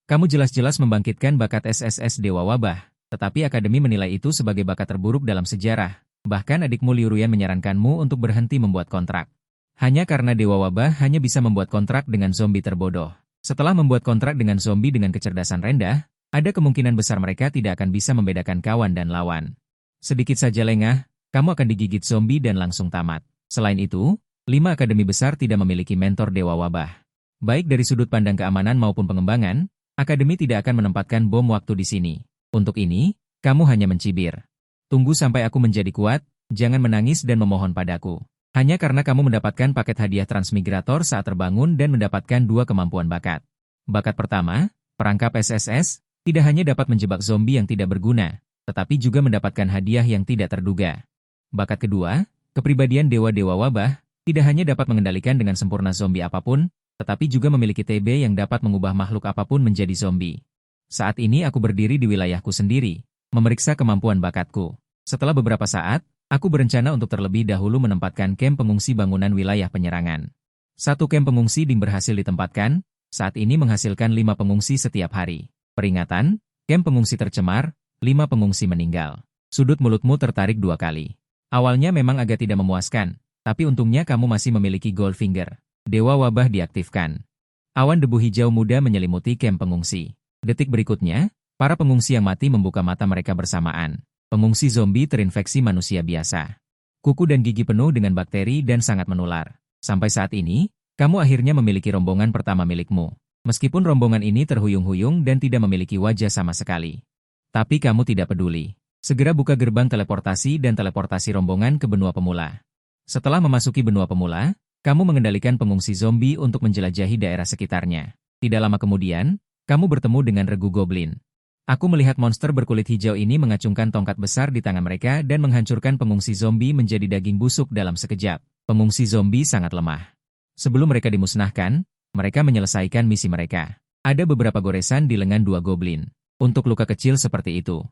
Kamu jelas-jelas membangkitkan bakat SSS Dewa Wabah, tetapi Akademi menilai itu sebagai bakat terburuk dalam sejarah. Bahkan adikmu Liu Ruyan menyarankanmu untuk berhenti membuat kontrak. Hanya karena Dewa Wabah hanya bisa membuat kontrak dengan zombie terbodoh. Setelah membuat kontrak dengan zombie dengan kecerdasan rendah, ada kemungkinan besar mereka tidak akan bisa membedakan kawan dan lawan. Sedikit saja lengah, kamu akan digigit zombie dan langsung tamat. Selain itu, 5 akademi besar tidak memiliki mentor Dewa Wabah. Baik dari sudut pandang keamanan maupun pengembangan, akademi tidak akan menempatkan bom waktu di sini. Untuk ini, kamu hanya mencibir. Tunggu sampai aku menjadi kuat, jangan menangis dan memohon padaku. Hanya karena kamu mendapatkan paket hadiah transmigrator saat terbangun dan mendapatkan 2 kemampuan bakat. Bakat pertama, perangkap SSS, tidak hanya dapat menjebak zombie yang tidak berguna, tetapi juga mendapatkan hadiah yang tidak terduga. Bakat kedua, kepribadian Dewa-Dewa Wabah, tidak hanya dapat mengendalikan dengan sempurna zombie apapun, tetapi juga memiliki TB yang dapat mengubah makhluk apapun menjadi zombie. Saat ini aku berdiri di wilayahku sendiri, memeriksa kemampuan bakatku. Setelah beberapa saat, aku berencana untuk terlebih dahulu menempatkan kamp pengungsi bangunan wilayah penyerangan. 1 kamp pengungsi berhasil ditempatkan, saat ini menghasilkan 5 pengungsi setiap hari. Peringatan, kamp pengungsi tercemar, 5 pengungsi meninggal. Sudut mulutmu tertarik 2 kali. Awalnya memang agak tidak memuaskan, tapi untungnya kamu masih memiliki Goldfinger. Dewa Wabah diaktifkan. Awan debu hijau muda menyelimuti kamp pengungsi. Detik berikutnya, para pengungsi yang mati membuka mata mereka bersamaan. Pengungsi zombie terinfeksi manusia biasa. Kuku dan gigi penuh dengan bakteri dan sangat menular. Sampai saat ini, kamu akhirnya memiliki rombongan pertama milikmu. Meskipun rombongan ini terhuyung-huyung dan tidak memiliki wajah sama sekali. Tapi kamu tidak peduli. Segera buka gerbang teleportasi dan teleportasi rombongan ke benua pemula. Setelah memasuki benua pemula, kamu mengendalikan pengungsi zombie untuk menjelajahi daerah sekitarnya. Tidak lama kemudian, kamu bertemu dengan regu goblin. Aku melihat monster berkulit hijau ini mengacungkan tongkat besar di tangan mereka dan menghancurkan pengungsi zombie menjadi daging busuk dalam sekejap. Pengungsi zombie sangat lemah. Sebelum mereka dimusnahkan, mereka menyelesaikan misi mereka. Ada beberapa goresan di lengan 2 goblin. Untuk luka kecil seperti itu,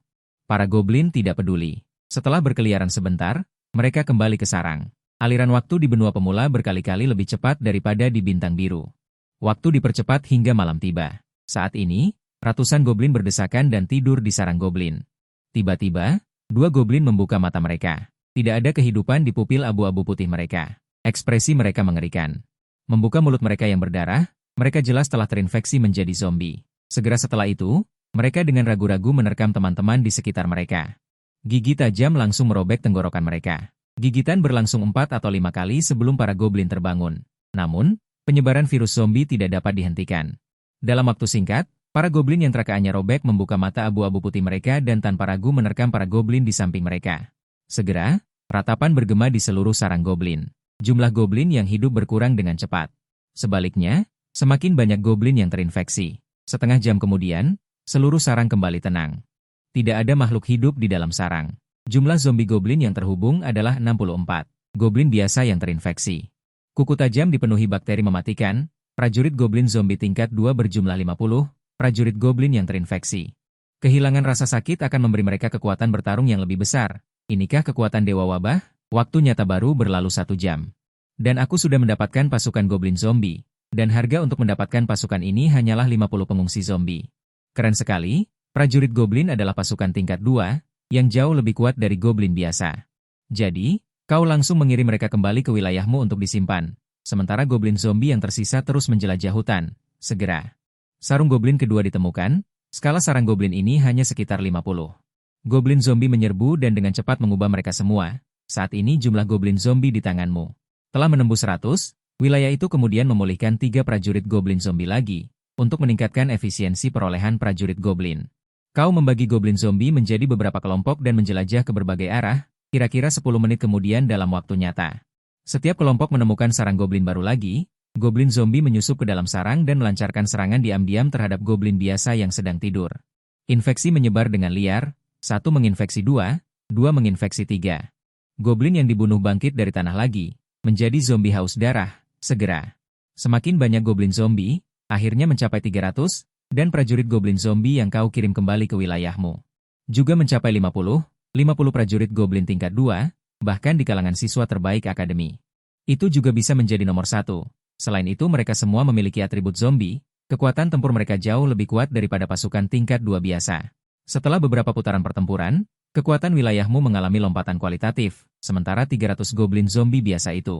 para goblin tidak peduli. Setelah berkeliaran sebentar, mereka kembali ke sarang. Aliran waktu di benua pemula berkali-kali lebih cepat daripada di bintang biru. Waktu dipercepat hingga malam tiba. Saat ini, ratusan goblin berdesakan dan tidur di sarang goblin. Tiba-tiba, 2 goblin membuka mata mereka. Tidak ada kehidupan di pupil abu-abu putih mereka. Ekspresi mereka mengerikan. Membuka mulut mereka yang berdarah, mereka jelas telah terinfeksi menjadi zombie. Segera setelah itu, mereka dengan ragu-ragu menerkam teman-teman di sekitar mereka. Gigi tajam langsung merobek tenggorokan mereka. Gigitan berlangsung 4 atau 5 kali sebelum para goblin terbangun. Namun, penyebaran virus zombie tidak dapat dihentikan. Dalam waktu singkat, para goblin yang terakaannya robek membuka mata abu-abu putih mereka dan tanpa ragu menerkam para goblin di samping mereka. Segera, ratapan bergema di seluruh sarang goblin. Jumlah goblin yang hidup berkurang dengan cepat. Sebaliknya, semakin banyak goblin yang terinfeksi. Setengah jam kemudian, seluruh sarang kembali tenang. Tidak ada makhluk hidup di dalam sarang. Jumlah zombie goblin yang terhubung adalah 64. Goblin biasa yang terinfeksi. Kuku tajam dipenuhi bakteri mematikan, prajurit goblin zombie tingkat 2 berjumlah 50, prajurit goblin yang terinfeksi. Kehilangan rasa sakit akan memberi mereka kekuatan bertarung yang lebih besar. Inikah kekuatan Dewa Wabah? Waktu nyata baru berlalu 1 jam. Dan aku sudah mendapatkan pasukan goblin zombie. Dan harga untuk mendapatkan pasukan ini hanyalah 50 pengungsi zombie. Keren sekali, prajurit goblin adalah pasukan tingkat 2, yang jauh lebih kuat dari goblin biasa. Jadi, kau langsung mengirim mereka kembali ke wilayahmu untuk disimpan. Sementara goblin zombie yang tersisa terus menjelajah hutan. Segera. Sarung goblin kedua ditemukan, skala sarang goblin ini hanya sekitar 50. Goblin zombie menyerbu dan dengan cepat mengubah mereka semua. Saat ini jumlah goblin zombie di tanganmu telah menembus 100, wilayah itu kemudian memulihkan 3 prajurit goblin zombie lagi, untuk meningkatkan efisiensi perolehan prajurit goblin. Kau membagi goblin zombie menjadi beberapa kelompok dan menjelajah ke berbagai arah, kira-kira 10 menit kemudian dalam waktu nyata. Setiap kelompok menemukan sarang goblin baru lagi, goblin zombie menyusup ke dalam sarang dan melancarkan serangan diam-diam terhadap goblin biasa yang sedang tidur. Infeksi menyebar dengan liar, 1 menginfeksi 2, 2 menginfeksi 3. Goblin yang dibunuh bangkit dari tanah lagi, menjadi zombie haus darah, segera. Semakin banyak goblin zombie, akhirnya mencapai 300, dan prajurit goblin zombie yang kau kirim kembali ke wilayahmu juga mencapai 50 prajurit goblin tingkat 2, bahkan di kalangan siswa terbaik akademi. Itu juga bisa menjadi nomor 1. Selain itu mereka semua memiliki atribut zombie, Kekuatan tempur mereka jauh lebih kuat daripada pasukan tingkat 2 biasa. Setelah beberapa putaran pertempuran, kekuatan wilayahmu mengalami lompatan kualitatif, sementara 300 goblin zombie biasa itu.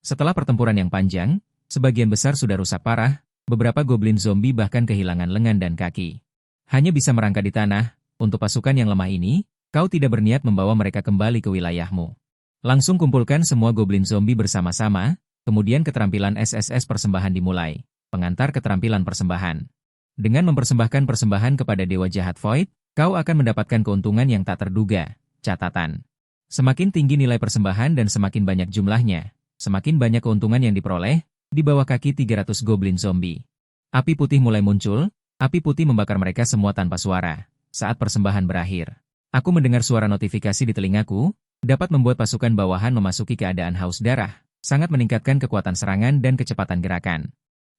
Setelah pertempuran yang panjang, sebagian besar sudah rusak parah, beberapa goblin zombie bahkan kehilangan lengan dan kaki. Hanya bisa merangkak di tanah. Untuk pasukan yang lemah ini, kau tidak berniat membawa mereka kembali ke wilayahmu. Langsung kumpulkan semua goblin zombie bersama-sama, kemudian keterampilan SSS persembahan dimulai. Pengantar keterampilan persembahan. Dengan mempersembahkan persembahan kepada Dewa Jahat Void, kau akan mendapatkan keuntungan yang tak terduga. Catatan. Semakin tinggi nilai persembahan dan semakin banyak jumlahnya, semakin banyak keuntungan yang diperoleh, di bawah kaki 300 goblin zombie. Api putih mulai muncul, api putih membakar mereka semua tanpa suara. Saat persembahan berakhir, aku mendengar suara notifikasi di telingaku, dapat membuat pasukan bawahan memasuki keadaan haus darah, sangat meningkatkan kekuatan serangan dan kecepatan gerakan.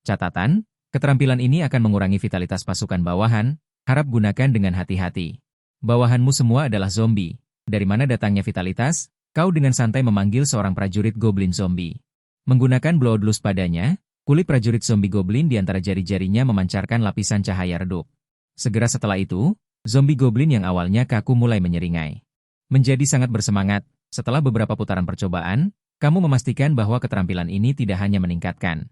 Catatan, keterampilan ini akan mengurangi vitalitas pasukan bawahan, harap gunakan dengan hati-hati. Bawahanmu semua adalah zombie. Dari mana datangnya vitalitas? Kau dengan santai memanggil seorang prajurit goblin zombie. Menggunakan bloodlust padanya, kulit prajurit zombie goblin di antara jari-jarinya memancarkan lapisan cahaya redup. Segera setelah itu, zombie goblin yang awalnya kaku mulai menyeringai. Menjadi sangat bersemangat, setelah beberapa putaran percobaan, kamu memastikan bahwa keterampilan ini tidak hanya meningkatkan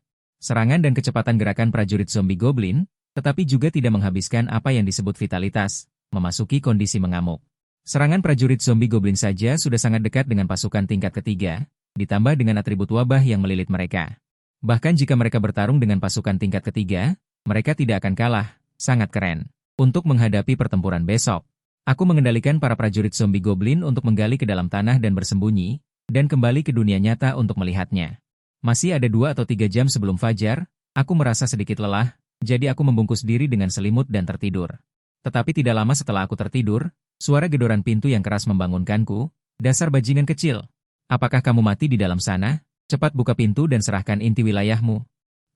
serangan dan kecepatan gerakan prajurit zombie goblin, tetapi juga tidak menghabiskan apa yang disebut vitalitas, memasuki kondisi mengamuk. Serangan prajurit zombie goblin saja sudah sangat dekat dengan pasukan tingkat ketiga, ditambah dengan atribut wabah yang melilit mereka. Bahkan jika mereka bertarung dengan pasukan tingkat ketiga, mereka tidak akan kalah, sangat keren. Untuk menghadapi pertempuran besok, aku mengendalikan para prajurit zombie goblin untuk menggali ke dalam tanah dan bersembunyi, dan kembali ke dunia nyata untuk melihatnya. Masih ada 2 atau 3 jam sebelum fajar, aku merasa sedikit lelah, jadi aku membungkus diri dengan selimut dan tertidur. Tetapi tidak lama setelah aku tertidur, suara gedoran pintu yang keras membangunkanku. Dasar bajingan kecil. Apakah kamu mati di dalam sana? Cepat buka pintu dan serahkan inti wilayahmu.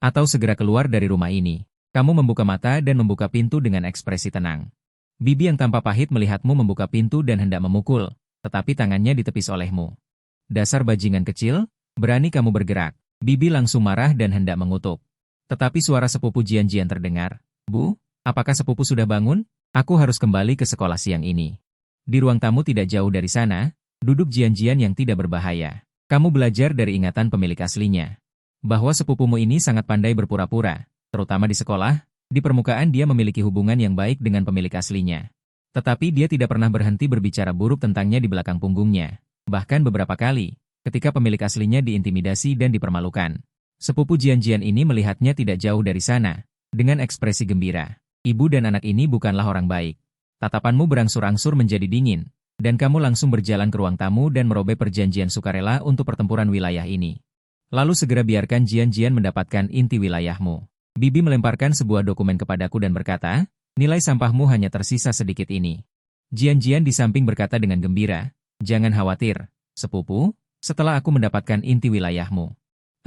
Atau segera keluar dari rumah ini. Kamu membuka mata dan membuka pintu dengan ekspresi tenang. Bibi yang tampak pahit melihatmu membuka pintu dan hendak memukul, tetapi tangannya ditepis olehmu. Dasar bajingan kecil, berani kamu bergerak. Bibi langsung marah dan hendak mengutuk. Tetapi suara sepupu Jian-Jian terdengar. Bu, apakah sepupu sudah bangun? Aku harus kembali ke sekolah siang ini. Di ruang tamu tidak jauh dari sana, duduk Jian-Jian yang tidak berbahaya. Kamu belajar dari ingatan pemilik aslinya. Bahwa sepupumu ini sangat pandai berpura-pura, terutama di sekolah, di permukaan dia memiliki hubungan yang baik dengan pemilik aslinya. Tetapi dia tidak pernah berhenti berbicara buruk tentangnya di belakang punggungnya. Bahkan beberapa kali, ketika pemilik aslinya diintimidasi dan dipermalukan. Sepupu Jian-Jian ini melihatnya tidak jauh dari sana, dengan ekspresi gembira. Ibu dan anak ini bukanlah orang baik. Tatapanmu berangsur-angsur menjadi dingin, dan kamu langsung berjalan ke ruang tamu dan merobek perjanjian sukarela untuk pertempuran wilayah ini. Lalu segera biarkan Jian-Jian mendapatkan inti wilayahmu. Bibi melemparkan sebuah dokumen kepadaku dan berkata, nilai sampahmu hanya tersisa sedikit ini. Jian-Jian di samping berkata dengan gembira, jangan khawatir, sepupu. Setelah aku mendapatkan inti wilayahmu,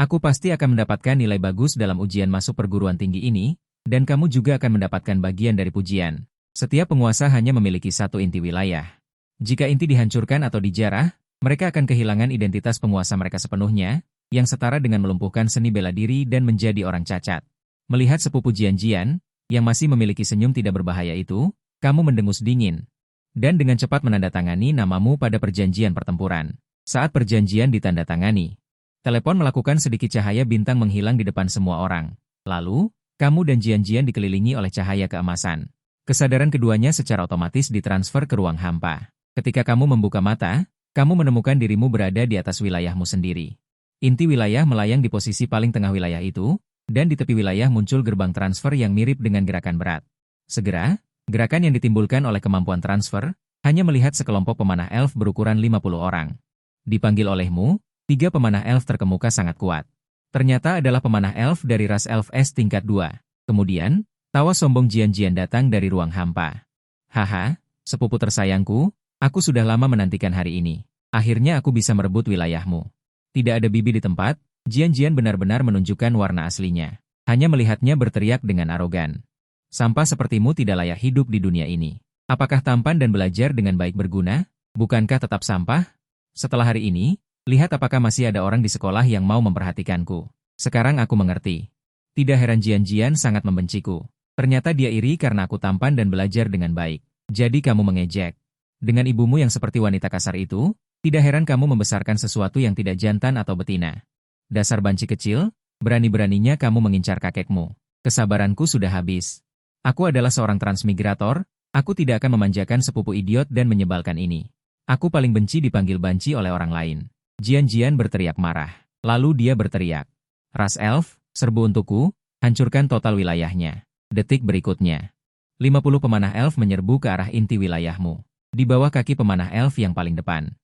aku pasti akan mendapatkan nilai bagus dalam ujian masuk perguruan tinggi ini, dan kamu juga akan mendapatkan bagian dari pujian. Setiap penguasa hanya memiliki satu inti wilayah. Jika inti dihancurkan atau dijarah, mereka akan kehilangan identitas penguasa mereka sepenuhnya, yang setara dengan melumpuhkan seni bela diri dan menjadi orang cacat. Melihat sepupu Jian-Jian, yang masih memiliki senyum tidak berbahaya itu, kamu mendengus dingin. Dan dengan cepat menandatangani namamu pada perjanjian pertempuran. Saat perjanjian ditandatangani, telepon melakukan sedikit cahaya bintang menghilang di depan semua orang. Lalu, kamu dan Jian-Jian dikelilingi oleh cahaya keemasan. Kesadaran keduanya secara otomatis ditransfer ke ruang hampa. Ketika kamu membuka mata, kamu menemukan dirimu berada di atas wilayahmu sendiri. Inti wilayah melayang di posisi paling tengah wilayah itu, dan di tepi wilayah muncul gerbang transfer yang mirip dengan gerakan berat. Segera, gerakan yang ditimbulkan oleh kemampuan transfer, hanya melihat sekelompok pemanah elf berukuran 50 orang. Dipanggil olehmu, 3 pemanah elf terkemuka sangat kuat. Ternyata adalah pemanah elf dari ras elf S tingkat 2. Kemudian, tawa sombong Jian-Jian datang dari ruang hampa. Haha, sepupu tersayangku, aku sudah lama menantikan hari ini. Akhirnya aku bisa merebut wilayahmu. Tidak ada Bibi di tempat, Jian-Jian benar-benar menunjukkan warna aslinya. Hanya melihatnya berteriak dengan arogan. Sampah sepertimu tidak layak hidup di dunia ini. Apakah tampan dan belajar dengan baik berguna? Bukankah tetap sampah? Setelah hari ini, lihat apakah masih ada orang di sekolah yang mau memperhatikanku. Sekarang aku mengerti. Tidak heran Jian sangat membenciku. Ternyata dia iri karena aku tampan dan belajar dengan baik. Jadi kamu mengejek. Dengan ibumu yang seperti wanita kasar itu, tidak heran kamu membesarkan sesuatu yang tidak jantan atau betina. Dasar banci kecil, berani-beraninya kamu mengincar kakekmu. Kesabaranku sudah habis. Aku adalah seorang transmigrator, aku tidak akan memanjakan sepupu idiot dan menyebalkan ini. Aku paling benci dipanggil banci oleh orang lain. Jian berteriak marah. Lalu dia berteriak. Ras elf, serbu untukku, hancurkan total wilayahnya. Detik berikutnya. 50 pemanah elf menyerbu ke arah inti wilayahmu. Di bawah kaki pemanah elf yang paling depan.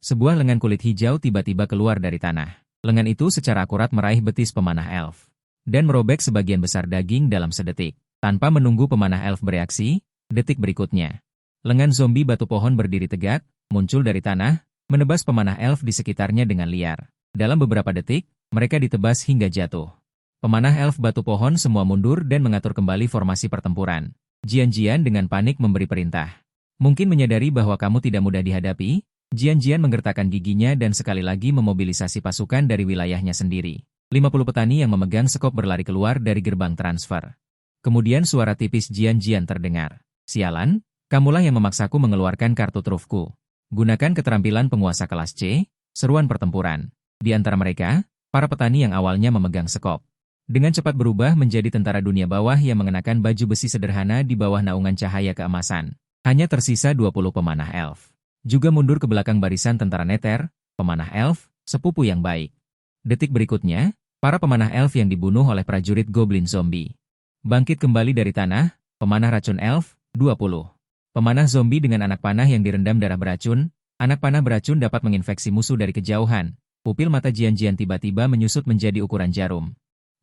Sebuah lengan kulit hijau tiba-tiba keluar dari tanah. Lengan itu secara akurat meraih betis pemanah elf. Dan merobek sebagian besar daging dalam sedetik. Tanpa menunggu pemanah elf bereaksi, detik berikutnya. Lengan zombie batu pohon berdiri tegak, muncul dari tanah, menebas pemanah elf di sekitarnya dengan liar. Dalam beberapa detik, mereka ditebas hingga jatuh. Pemanah elf batu pohon semua mundur dan mengatur kembali formasi pertempuran. Jian dengan panik memberi perintah. Mungkin menyadari bahwa kamu tidak mudah dihadapi, Jian menggertakkan giginya dan sekali lagi memobilisasi pasukan dari wilayahnya sendiri. 50 petani yang memegang sekop berlari keluar dari gerbang transfer. Kemudian suara tipis Jian terdengar. Sialan, kamulah yang memaksaku mengeluarkan kartu trufku. Gunakan keterampilan penguasa kelas C, seruan pertempuran. Di antara mereka, para petani yang awalnya memegang sekop. Dengan cepat berubah menjadi tentara dunia bawah yang mengenakan baju besi sederhana di bawah naungan cahaya keemasan. Hanya tersisa 20 pemanah elf. Juga mundur ke belakang barisan tentara neter, pemanah elf, sepupu yang baik. Detik berikutnya, para pemanah elf yang dibunuh oleh prajurit goblin zombie. Bangkit kembali dari tanah, pemanah racun elf, 20. Pemanah zombie dengan anak panah yang direndam darah beracun, anak panah beracun dapat menginfeksi musuh dari kejauhan. Pupil mata Jian tiba-tiba menyusut menjadi ukuran jarum.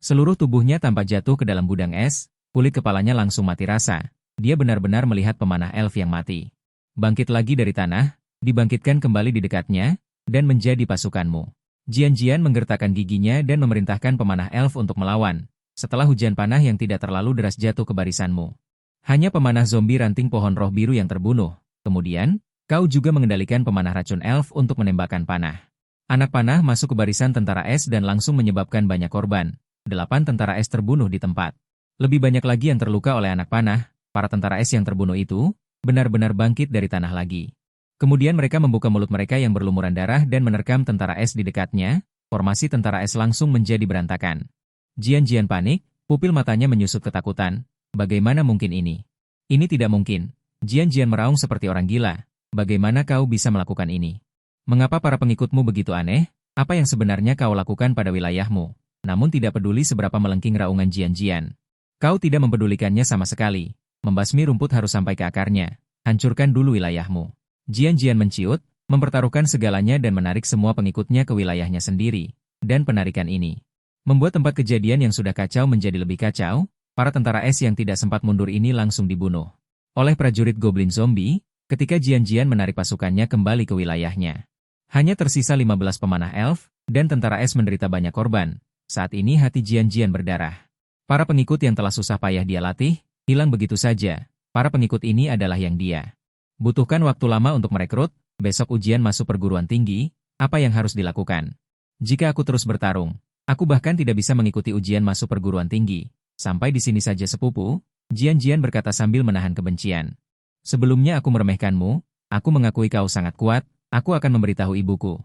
Seluruh tubuhnya tampak jatuh ke dalam gudang es, kulit kepalanya langsung mati rasa. Dia benar-benar melihat pemanah elf yang mati. Bangkit lagi dari tanah, dibangkitkan kembali di dekatnya, dan menjadi pasukanmu. Jian menggertakkan giginya dan memerintahkan pemanah elf untuk melawan, setelah hujan panah yang tidak terlalu deras jatuh ke barisanmu. Hanya pemanah zombie ranting pohon roh biru yang terbunuh. Kemudian, kau juga mengendalikan pemanah racun elf untuk menembakkan panah. Anak panah masuk ke barisan tentara es dan langsung menyebabkan banyak korban. 8 tentara es terbunuh di tempat. Lebih banyak lagi yang terluka oleh anak panah. Para tentara es yang terbunuh itu benar-benar bangkit dari tanah lagi. Kemudian mereka membuka mulut mereka yang berlumuran darah dan menerkam tentara es di dekatnya. Formasi tentara es langsung menjadi berantakan. Jian panik, pupil matanya menyusut ketakutan. Bagaimana mungkin ini? Ini tidak mungkin. Jian meraung seperti orang gila. Bagaimana kau bisa melakukan ini? Mengapa para pengikutmu begitu aneh? Apa yang sebenarnya kau lakukan pada wilayahmu? Namun tidak peduli seberapa melengking raungan Jian. Kau tidak mempedulikannya sama sekali. Membasmi rumput harus sampai ke akarnya. Hancurkan dulu wilayahmu. Jian menciut, mempertaruhkan segalanya dan menarik semua pengikutnya ke wilayahnya sendiri. Dan penarikan ini membuat tempat kejadian yang sudah kacau menjadi lebih kacau. Para tentara es yang tidak sempat mundur ini langsung dibunuh oleh prajurit goblin zombie ketika Jian menarik pasukannya kembali ke wilayahnya. Hanya tersisa 15 pemanah elf, dan tentara es menderita banyak korban. Saat ini hati Jian berdarah. Para pengikut yang telah susah payah dia latih, hilang begitu saja. Para pengikut ini adalah yang dia butuhkan waktu lama untuk merekrut. Besok ujian masuk perguruan tinggi, apa yang harus dilakukan? Jika aku terus bertarung, aku bahkan tidak bisa mengikuti ujian masuk perguruan tinggi. Sampai di sini saja sepupu, Jian berkata sambil menahan kebencian. Sebelumnya aku meremehkanmu, aku mengakui kau sangat kuat, aku akan memberitahu ibuku.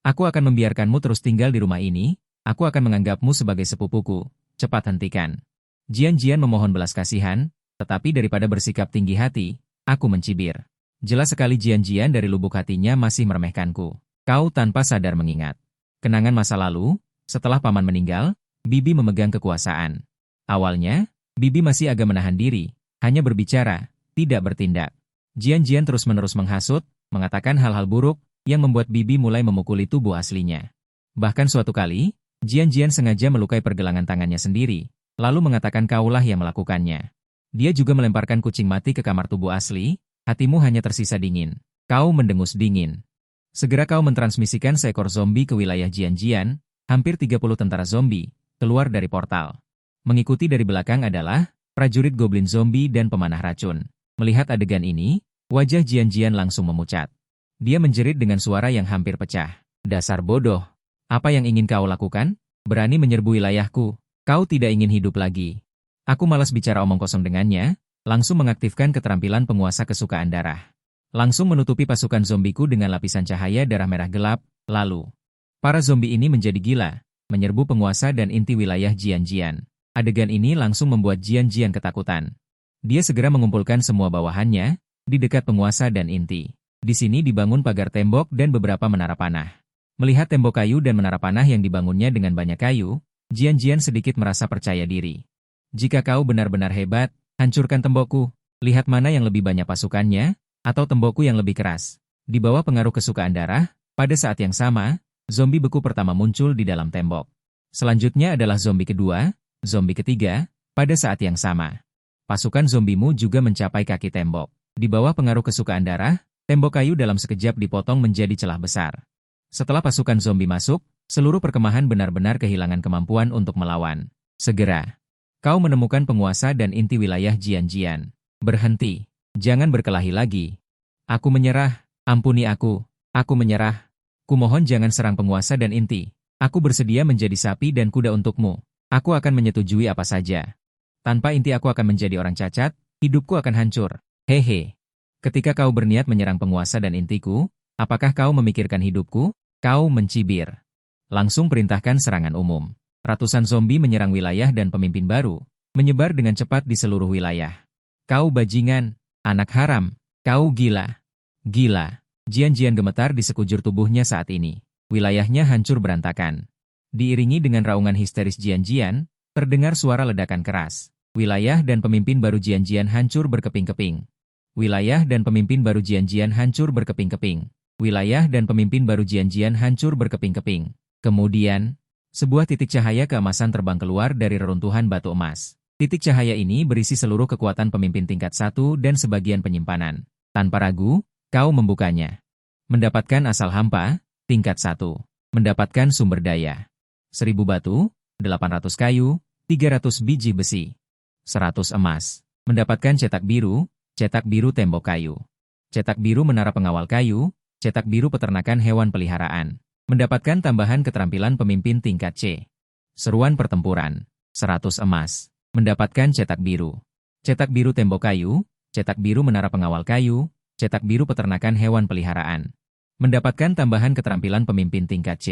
Aku akan membiarkanmu terus tinggal di rumah ini. Aku akan menganggapmu sebagai sepupuku. Cepat hentikan. Jian memohon belas kasihan, tetapi daripada bersikap tinggi hati, aku mencibir. Jelas sekali Jian dari lubuk hatinya masih meremehkanku. Kau tanpa sadar mengingat kenangan masa lalu, setelah paman meninggal, bibi memegang kekuasaan. Awalnya, bibi masih agak menahan diri, hanya berbicara, tidak bertindak. Jian terus-menerus menghasut, mengatakan hal-hal buruk, yang membuat bibi mulai memukuli tubuh aslinya. Bahkan suatu kali, Jian sengaja melukai pergelangan tangannya sendiri, lalu mengatakan kaulah yang melakukannya. Dia juga melemparkan kucing mati ke kamar tubuh asli, hatimu hanya tersisa dingin. Kau mendengus dingin. Segera kau mentransmisikan seekor zombie ke wilayah Jian. Hampir 30 tentara zombie keluar dari portal. Mengikuti dari belakang adalah prajurit goblin zombie dan pemanah racun. Melihat adegan ini, wajah Jian langsung memucat. Dia menjerit dengan suara yang hampir pecah. Dasar bodoh. Apa yang ingin kau lakukan? Berani menyerbu wilayahku. Kau tidak ingin hidup lagi. Aku malas bicara omong kosong dengannya, langsung mengaktifkan keterampilan penguasa kesukaan darah. Langsung menutupi pasukan zombiku dengan lapisan cahaya darah merah gelap, lalu para zombie ini menjadi gila, menyerbu penguasa dan inti wilayah Jian-Jian. Adegan ini langsung membuat Jian-Jian ketakutan. Dia segera mengumpulkan semua bawahannya di dekat penguasa dan inti. Di sini dibangun pagar tembok dan beberapa menara panah. Melihat tembok kayu dan menara panah yang dibangunnya dengan banyak kayu, Jian-Jian sedikit merasa percaya diri. Jika kau benar-benar hebat, hancurkan tembokku. Lihat mana yang lebih banyak pasukannya, atau tembokku yang lebih keras. Di bawah pengaruh kesukaan darah, pada saat yang sama, zombie beku pertama muncul di dalam tembok. Selanjutnya adalah zombie kedua, zombie ketiga, pada saat yang sama. Pasukan zombimu juga mencapai kaki tembok. Di bawah pengaruh kesukaan darah, tembok kayu dalam sekejap dipotong menjadi celah besar. Setelah pasukan zombie masuk, seluruh perkemahan benar-benar kehilangan kemampuan untuk melawan. Segera, kau menemukan penguasa dan inti wilayah Jian-Jian. Berhenti. Jangan berkelahi lagi. Aku menyerah. Ampuni aku. Aku menyerah. Kumohon jangan serang penguasa dan inti. Aku bersedia menjadi sapi dan kuda untukmu. Aku akan menyetujui apa saja. Tanpa inti aku akan menjadi orang cacat, hidupku akan hancur. Hehe. Ketika kau berniat menyerang penguasa dan intiku, apakah kau memikirkan hidupku? Kau mencibir. Langsung perintahkan serangan umum. Ratusan zombie menyerang wilayah dan pemimpin baru, menyebar dengan cepat di seluruh wilayah. Kau bajingan, anak haram, kau gila. Gila. Jian-Jian gemetar di sekujur tubuhnya saat ini. Wilayahnya hancur berantakan. Diiringi dengan raungan histeris Jian-Jian, terdengar suara ledakan keras. Wilayah dan pemimpin baru Jian-Jian hancur berkeping-keping. Wilayah dan pemimpin baru Jian-Jian hancur berkeping-keping. Wilayah dan pemimpin baru Jian-Jian hancur berkeping-keping. Kemudian, sebuah titik cahaya keemasan terbang keluar dari reruntuhan batu emas. Titik cahaya ini berisi seluruh kekuatan pemimpin tingkat 1 dan sebagian penyimpanan. Tanpa ragu, kau membukanya. Mendapatkan asal hampa, tingkat 1. Mendapatkan sumber daya. 1000 batu, 800 kayu, 300 biji besi. 100 emas. Mendapatkan cetak biru tembok kayu. Cetak biru menara pengawal kayu, cetak biru peternakan hewan peliharaan. Mendapatkan tambahan keterampilan pemimpin tingkat C. Seruan pertempuran. 100 emas. Mendapatkan cetak biru. Cetak biru tembok kayu, cetak biru menara pengawal kayu, cetak biru peternakan hewan peliharaan. Mendapatkan tambahan keterampilan pemimpin tingkat C.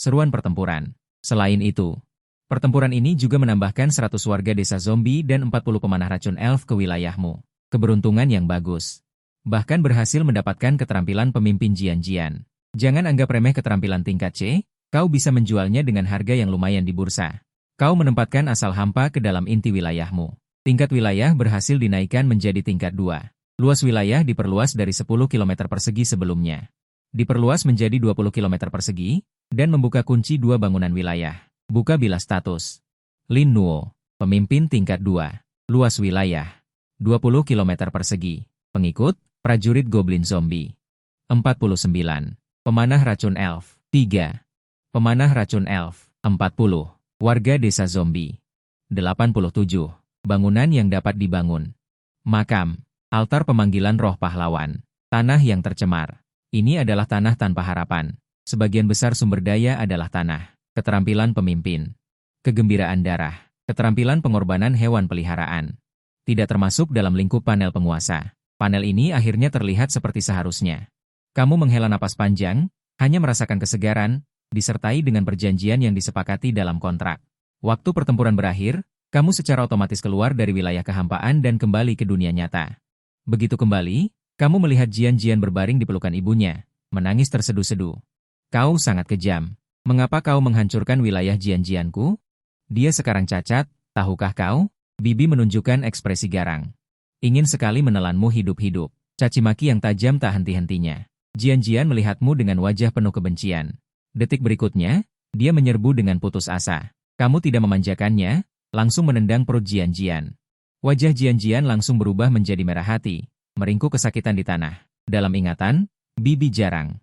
Seruan pertempuran. Selain itu, pertempuran ini juga menambahkan 100 warga desa zombie dan 40 pemanah racun elf ke wilayahmu. Keberuntungan yang bagus. Bahkan berhasil mendapatkan keterampilan pemimpin Jian-Jian. Jangan anggap remeh keterampilan tingkat C, kau bisa menjualnya dengan harga yang lumayan di bursa. Kau menempatkan asal hampa ke dalam inti wilayahmu. Tingkat wilayah berhasil dinaikkan menjadi tingkat 2. Luas wilayah diperluas dari 10 km persegi sebelumnya. Diperluas menjadi 20 km persegi, dan membuka kunci 2 bangunan wilayah. Buka bila status. Lin Nuo, pemimpin tingkat 2. Luas wilayah. 20 km persegi. Pengikut, prajurit goblin zombie. 49. Pemanah racun elf. 3. Pemanah racun elf. 40. Warga desa zombie. 87. Bangunan yang dapat dibangun. Makam. Altar pemanggilan roh pahlawan. Tanah yang tercemar. Ini adalah tanah tanpa harapan. Sebagian besar sumber daya adalah tanah. Keterampilan pemimpin. Kegembiraan darah. Keterampilan pengorbanan hewan peliharaan. Tidak termasuk dalam lingkup panel penguasa. Panel ini akhirnya terlihat seperti seharusnya. Kamu menghela napas panjang, hanya merasakan kesegaran, disertai dengan perjanjian yang disepakati dalam kontrak. Waktu pertempuran berakhir, kamu secara otomatis keluar dari wilayah kehampaan dan kembali ke dunia nyata. Begitu kembali, kamu melihat Jian-Jian berbaring di pelukan ibunya, menangis terseduh-seduh. Kau sangat kejam. Mengapa kau menghancurkan wilayah Jian-Jianku? Dia sekarang cacat, tahukah kau? Bibi menunjukkan ekspresi garang. Ingin sekali menelanmu hidup-hidup. Cacimaki yang tajam tak henti-hentinya. Jian-Jian melihatmu dengan wajah penuh kebencian. Detik berikutnya, dia menyerbu dengan putus asa. Kamu tidak memanjakannya, langsung menendang perut Jian-Jian. Wajah Jian-Jian langsung berubah menjadi merah hati, meringkuk kesakitan di tanah. Dalam ingatan, Bibi jarang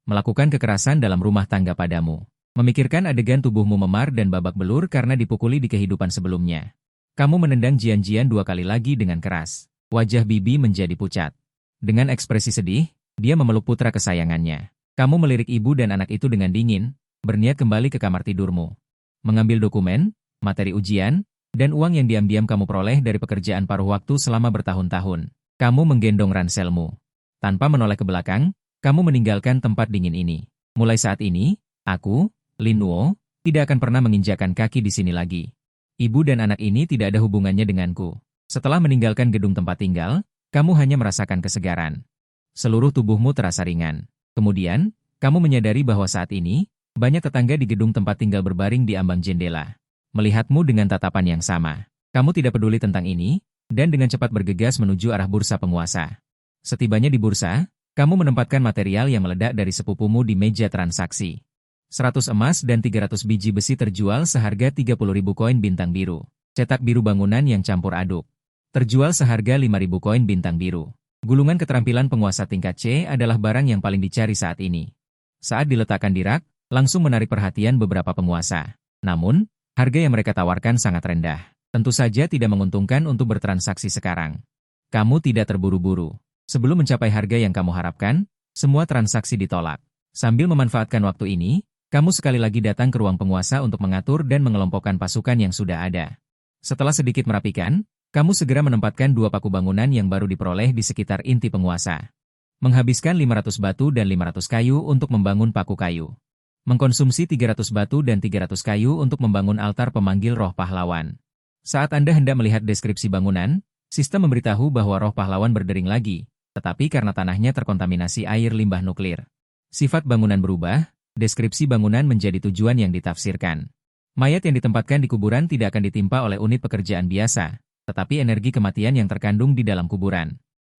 melakukan kekerasan dalam rumah tangga padamu. Memikirkan adegan tubuhmu memar dan babak belur karena dipukuli di kehidupan sebelumnya. Kamu menendang Jian-Jian 2 kali lagi dengan keras. Wajah Bibi menjadi pucat. Dengan ekspresi sedih, dia memeluk putra kesayangannya. Kamu melirik ibu dan anak itu dengan dingin, berniat kembali ke kamar tidurmu. Mengambil dokumen, materi ujian, dan uang yang diam-diam kamu peroleh dari pekerjaan paruh waktu selama bertahun-tahun. Kamu menggendong ranselmu. Tanpa menoleh ke belakang, kamu meninggalkan tempat dingin ini. Mulai saat ini, aku, Lin Nuo, tidak akan pernah menginjakan kaki di sini lagi. Ibu dan anak ini tidak ada hubungannya denganku. Setelah meninggalkan gedung tempat tinggal, kamu hanya merasakan kesegaran. Seluruh tubuhmu terasa ringan. Kemudian, kamu menyadari bahwa saat ini, banyak tetangga di gedung tempat tinggal berbaring di ambang jendela. Melihatmu dengan tatapan yang sama. Kamu tidak peduli tentang ini, dan dengan cepat bergegas menuju arah bursa penguasa. Setibanya di bursa, kamu menempatkan material yang meledak dari sepupumu di meja transaksi. 100 emas dan 300 biji besi terjual seharga 30.000 koin bintang biru. Cetak biru bangunan yang campur aduk. Terjual seharga 5.000 koin bintang biru. Gulungan keterampilan penguasa tingkat C adalah barang yang paling dicari saat ini. Saat diletakkan di rak, langsung menarik perhatian beberapa penguasa. Namun, harga yang mereka tawarkan sangat rendah. Tentu saja tidak menguntungkan untuk bertransaksi sekarang. Kamu tidak terburu-buru. Sebelum mencapai harga yang kamu harapkan, semua transaksi ditolak. Sambil memanfaatkan waktu ini, kamu sekali lagi datang ke ruang penguasa untuk mengatur dan mengelompokkan pasukan yang sudah ada. Setelah sedikit merapikan, kamu segera menempatkan 2 paku bangunan yang baru diperoleh di sekitar inti penguasa. Menghabiskan 500 batu dan 500 kayu untuk membangun paku kayu. Mengkonsumsi 300 batu dan 300 kayu untuk membangun altar pemanggil roh pahlawan. Saat Anda hendak melihat deskripsi bangunan, sistem memberitahu bahwa roh pahlawan berdering lagi, tetapi karena tanahnya terkontaminasi air limbah nuklir. Sifat bangunan berubah, deskripsi bangunan menjadi tujuan yang ditafsirkan. Mayat yang ditempatkan di kuburan tidak akan ditimpa oleh unit pekerjaan biasa, tetapi energi kematian yang terkandung di dalam kuburan.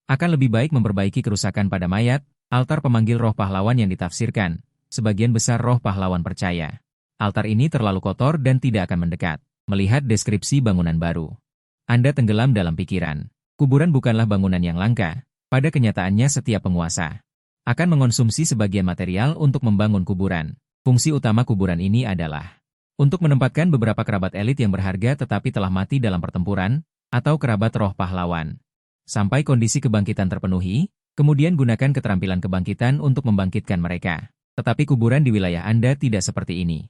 Akan lebih baik memperbaiki kerusakan pada mayat, altar pemanggil roh pahlawan yang ditafsirkan. Sebagian besar roh pahlawan percaya. Altar ini terlalu kotor dan tidak akan mendekat. Melihat deskripsi bangunan baru, Anda tenggelam dalam pikiran. Kuburan bukanlah bangunan yang langka. Pada kenyataannya setiap penguasa akan mengonsumsi sebagian material untuk membangun kuburan. Fungsi utama kuburan ini adalah untuk menempatkan beberapa kerabat elit yang berharga tetapi telah mati dalam pertempuran, atau kerabat roh pahlawan. Sampai kondisi kebangkitan terpenuhi, kemudian gunakan keterampilan kebangkitan untuk membangkitkan mereka. Tetapi kuburan di wilayah Anda tidak seperti ini.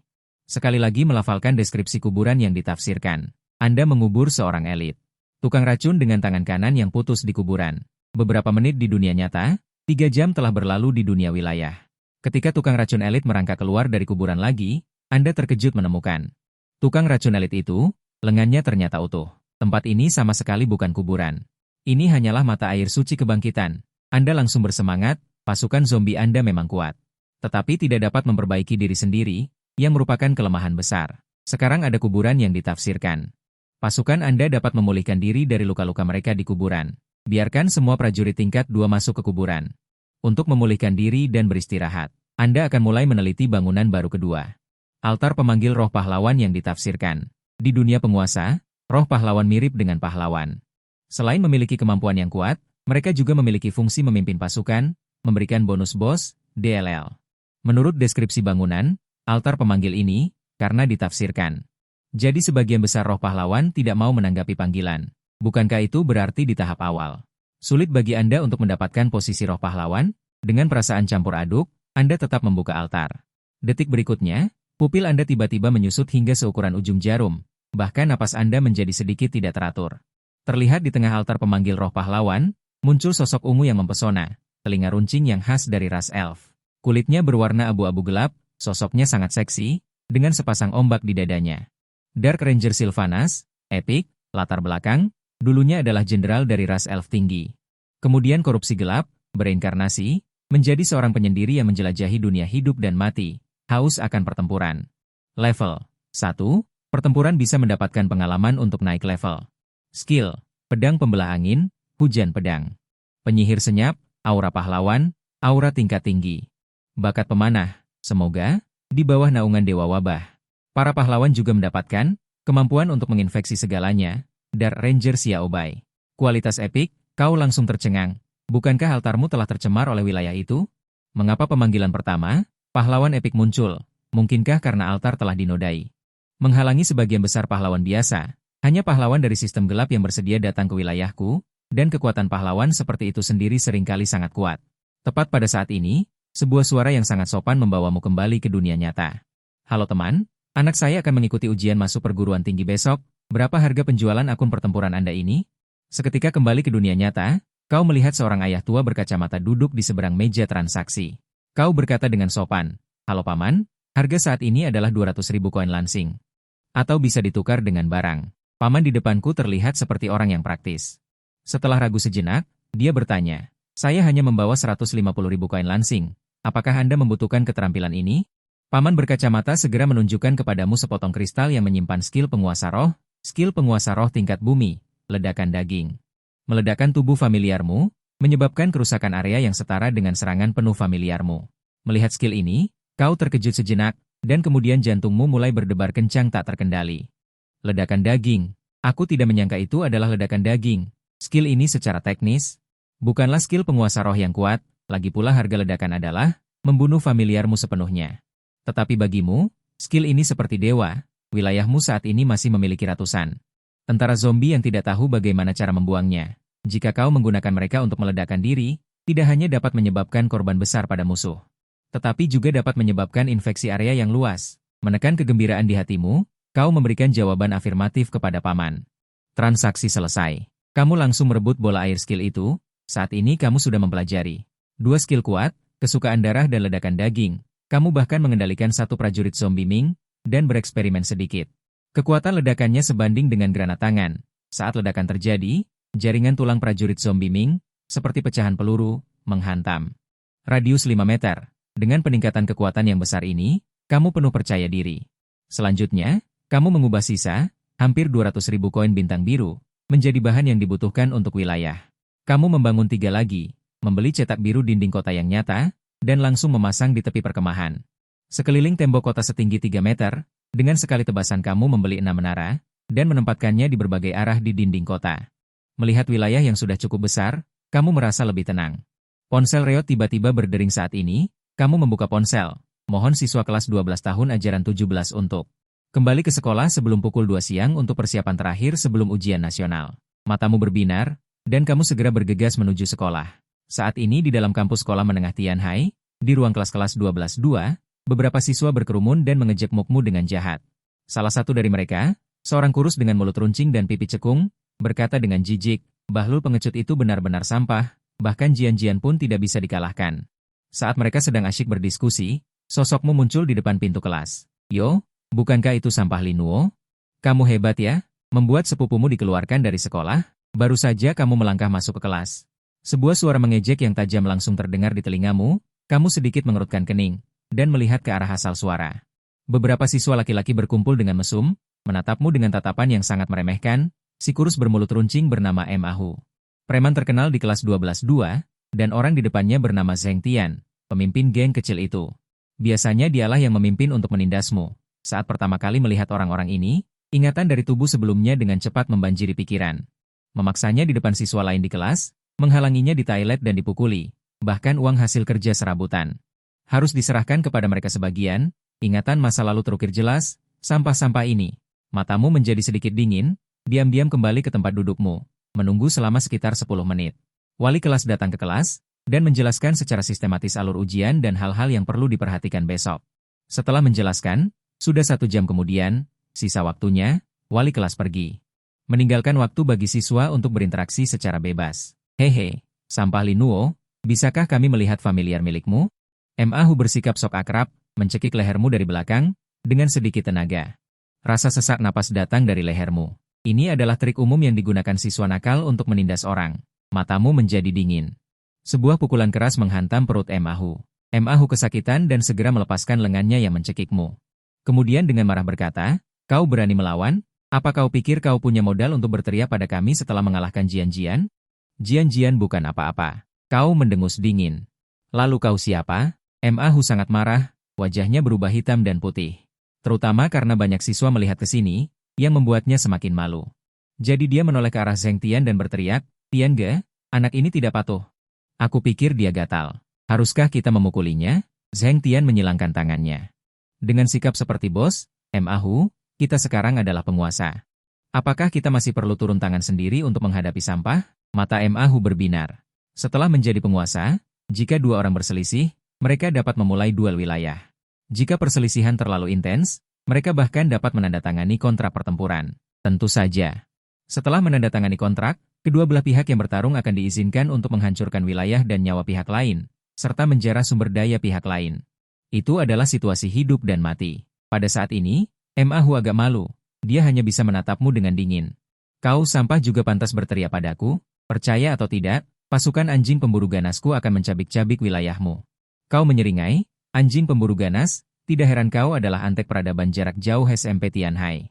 Sekali lagi melafalkan deskripsi kuburan yang ditafsirkan. Anda mengubur seorang elit. Tukang racun dengan tangan kanan yang putus di kuburan. Beberapa menit di dunia nyata, 3 jam telah berlalu di dunia wilayah. Ketika tukang racun elit merangkak keluar dari kuburan lagi, Anda terkejut menemukan. Tukang racun elit itu, lengannya ternyata utuh. Tempat ini sama sekali bukan kuburan. Ini hanyalah mata air suci kebangkitan. Anda langsung bersemangat, pasukan zombie Anda memang kuat. Tetapi tidak dapat memperbaiki diri sendiri, yang merupakan kelemahan besar. Sekarang ada kuburan yang ditafsirkan. Pasukan Anda dapat memulihkan diri dari luka-luka mereka di kuburan. Biarkan semua prajurit tingkat 2 masuk ke kuburan. Untuk memulihkan diri dan beristirahat, Anda akan mulai meneliti bangunan baru kedua. Altar pemanggil roh pahlawan yang ditafsirkan. Di dunia penguasa, roh pahlawan mirip dengan pahlawan. Selain memiliki kemampuan yang kuat, mereka juga memiliki fungsi memimpin pasukan, memberikan bonus bos, DLL. Menurut deskripsi bangunan, altar pemanggil ini, karena ditafsirkan. Jadi sebagian besar roh pahlawan tidak mau menanggapi panggilan. Bukankah itu berarti di tahap awal? Sulit bagi Anda untuk mendapatkan posisi roh pahlawan? Dengan perasaan campur aduk, Anda tetap membuka altar. Detik berikutnya, pupil Anda tiba-tiba menyusut hingga seukuran ujung jarum. Bahkan napas Anda menjadi sedikit tidak teratur. Terlihat di tengah altar pemanggil roh pahlawan, muncul sosok ungu yang mempesona, telinga runcing yang khas dari ras elf. Kulitnya berwarna abu-abu gelap, sosoknya sangat seksi, dengan sepasang ombak di dadanya. Dark Ranger Sylvanas, epik, latar belakang, dulunya adalah jenderal dari ras elf tinggi. Kemudian korupsi gelap, bereinkarnasi, menjadi seorang penyendiri yang menjelajahi dunia hidup dan mati, haus akan pertempuran. Level 1, pertempuran bisa mendapatkan pengalaman untuk naik level. Skill, pedang pembelah angin, hujan pedang. Penyihir senyap, aura pahlawan, aura tingkat tinggi. Bakat pemanah, semoga, di bawah naungan Dewa Wabah. Para pahlawan juga mendapatkan kemampuan untuk menginfeksi segalanya, Dark Ranger Xiaobai. Kualitas epik, kau langsung tercengang. Bukankah altarmu telah tercemar oleh wilayah itu? Mengapa pemanggilan pertama, pahlawan epik muncul? Mungkinkah karena altar telah dinodai? Menghalangi sebagian besar pahlawan biasa, hanya pahlawan dari sistem gelap yang bersedia datang ke wilayahku, dan kekuatan pahlawan seperti itu sendiri seringkali sangat kuat. Tepat pada saat ini, sebuah suara yang sangat sopan membawamu kembali ke dunia nyata. Halo teman, Anak saya akan mengikuti ujian masuk perguruan tinggi besok. Berapa harga penjualan akun pertempuran Anda ini? Seketika kembali ke dunia nyata, kau melihat seorang ayah tua berkacamata duduk di seberang meja transaksi. Kau berkata dengan sopan, "Halo Paman, harga saat ini adalah 200.000 koin lansing. Atau bisa ditukar dengan barang." Paman di depanku terlihat seperti orang yang praktis. Setelah ragu sejenak, dia bertanya, "Saya hanya membawa 150.000 koin lansing. Apakah Anda membutuhkan keterampilan ini?" Paman berkacamata segera menunjukkan kepadamu sepotong kristal yang menyimpan skill penguasa roh tingkat bumi, ledakan daging. Meledakkan tubuh familiarmu, menyebabkan kerusakan area yang setara dengan serangan penuh familiarmu. Melihat skill ini, kau terkejut sejenak, dan kemudian jantungmu mulai berdebar kencang tak terkendali. Ledakan daging. Aku tidak menyangka itu adalah ledakan daging. Skill ini secara teknis, bukanlah skill penguasa roh yang kuat, lagi pula harga ledakan adalah membunuh familiarmu sepenuhnya. Tetapi bagimu, skill ini seperti dewa, wilayahmu saat ini masih memiliki ratusan tentara zombie yang tidak tahu bagaimana cara membuangnya. Jika kau menggunakan mereka untuk meledakkan diri, tidak hanya dapat menyebabkan korban besar pada musuh, tetapi juga dapat menyebabkan infeksi area yang luas. Menekan kegembiraan di hatimu, kau memberikan jawaban afirmatif kepada Paman. Transaksi selesai. Kamu langsung merebut bola air skill itu. Saat ini kamu sudah mempelajari 2 skill kuat, kesukaan darah dan ledakan daging. Kamu bahkan mengendalikan 1 prajurit zombie Ming, dan bereksperimen sedikit. Kekuatan ledakannya sebanding dengan granat tangan. Saat ledakan terjadi, jaringan tulang prajurit zombie Ming, seperti pecahan peluru, menghantam. Radius 5 meter. Dengan peningkatan kekuatan yang besar ini, kamu penuh percaya diri. Selanjutnya, kamu mengubah sisa, hampir 200.000 koin bintang biru, menjadi bahan yang dibutuhkan untuk wilayah. Kamu membangun 3 lagi, membeli cetak biru dinding kota yang nyata, dan langsung memasang di tepi perkemahan. Sekeliling tembok kota setinggi 3 meter, dengan sekali tebasan kamu membeli 6 menara, dan menempatkannya di berbagai arah di dinding kota. Melihat wilayah yang sudah cukup besar, kamu merasa lebih tenang. Ponsel Reot tiba-tiba berdering saat ini, kamu membuka ponsel. Mohon siswa kelas 12 tahun ajaran 17 untuk kembali ke sekolah sebelum pukul 2 siang untuk persiapan terakhir sebelum ujian nasional. Matamu berbinar, dan kamu segera bergegas menuju sekolah. Saat ini di dalam kampus sekolah menengah Tianhai, di ruang kelas-kelas 12-2, beberapa siswa berkerumun dan mengejek mukmu dengan jahat. Salah satu dari mereka, seorang kurus dengan mulut runcing dan pipi cekung, berkata dengan jijik, "Bahlul pengecut itu benar-benar sampah, bahkan Jian-Jian pun tidak bisa dikalahkan." Saat mereka sedang asyik berdiskusi, sosokmu muncul di depan pintu kelas. "Yo, bukankah itu sampah Linuo? Kamu hebat ya, membuat sepupumu dikeluarkan dari sekolah, baru saja kamu melangkah masuk ke kelas." Sebuah suara mengejek yang tajam langsung terdengar di telingamu, kamu sedikit mengerutkan kening, dan melihat ke arah asal suara. Beberapa siswa laki-laki berkumpul dengan mesum, menatapmu dengan tatapan yang sangat meremehkan, si kurus bermulut runcing bernama M. Ahu. Preman terkenal di kelas 12-2, dan orang di depannya bernama Zheng Tian, pemimpin geng kecil itu. Biasanya dialah yang memimpin untuk menindasmu. Saat pertama kali melihat orang-orang ini, ingatan dari tubuh sebelumnya dengan cepat membanjiri pikiran. Memaksanya di depan siswa lain di kelas, menghalanginya di toilet dan dipukuli, bahkan uang hasil kerja serabutan harus diserahkan kepada mereka sebagian. Ingatan masa lalu terukir jelas, sampah-sampah ini. Matamu menjadi sedikit dingin, diam-diam kembali ke tempat dudukmu, menunggu selama sekitar 10 menit. Wali kelas datang ke kelas, dan menjelaskan secara sistematis alur ujian dan hal-hal yang perlu diperhatikan besok. Setelah menjelaskan, sudah 1 jam kemudian, sisa waktunya, wali kelas pergi. Meninggalkan waktu bagi siswa untuk berinteraksi secara bebas. "Hehe, sampah Linuo, bisakah kami melihat familiar milikmu?" M. Ahu bersikap sok akrab, mencekik lehermu dari belakang, dengan sedikit tenaga. Rasa sesak napas datang dari lehermu. Ini adalah trik umum yang digunakan siswa nakal untuk menindas orang. Matamu menjadi dingin. Sebuah pukulan keras menghantam perut M. Ahu. M. Ahu kesakitan dan segera melepaskan lengannya yang mencekikmu. Kemudian dengan marah berkata, "Kau berani melawan? Apa kau pikir kau punya modal untuk berteriak pada kami setelah mengalahkan Jian-Jian? Jian-Jian bukan apa-apa." Kau mendengus dingin. "Lalu kau siapa?" M. Ahu sangat marah, wajahnya berubah hitam dan putih. Terutama karena banyak siswa melihat ke sini, yang membuatnya semakin malu. Jadi dia menoleh ke arah Zheng Tian dan berteriak, "Tian Ge, anak ini tidak patuh. Aku pikir dia gatal. Haruskah kita memukulinya?" Zheng Tian menyilangkan tangannya. Dengan sikap seperti bos, M. Ahu, kita sekarang adalah penguasa. Apakah kita masih perlu turun tangan sendiri untuk menghadapi sampah? Mata M. Ahu berbinar. Setelah menjadi penguasa, jika 2 orang berselisih, mereka dapat memulai duel wilayah. Jika perselisihan terlalu intens, Mereka bahkan dapat menandatangani kontrak pertempuran. Tentu saja. Setelah menandatangani kontrak, kedua belah pihak yang bertarung akan diizinkan untuk menghancurkan wilayah dan nyawa pihak lain, serta menjarah sumber daya pihak lain. Itu adalah situasi hidup dan mati. Pada saat ini, Mahu agak malu. Dia hanya bisa menatapmu dengan dingin. Kau sampah juga pantas berteriak padaku, percaya atau tidak, pasukan anjing pemburu ganasku akan mencabik-cabik wilayahmu. Kau menyeringai, anjing pemburu ganas, tidak heran kau adalah antek peradaban jarak jauh SMP Tianhai.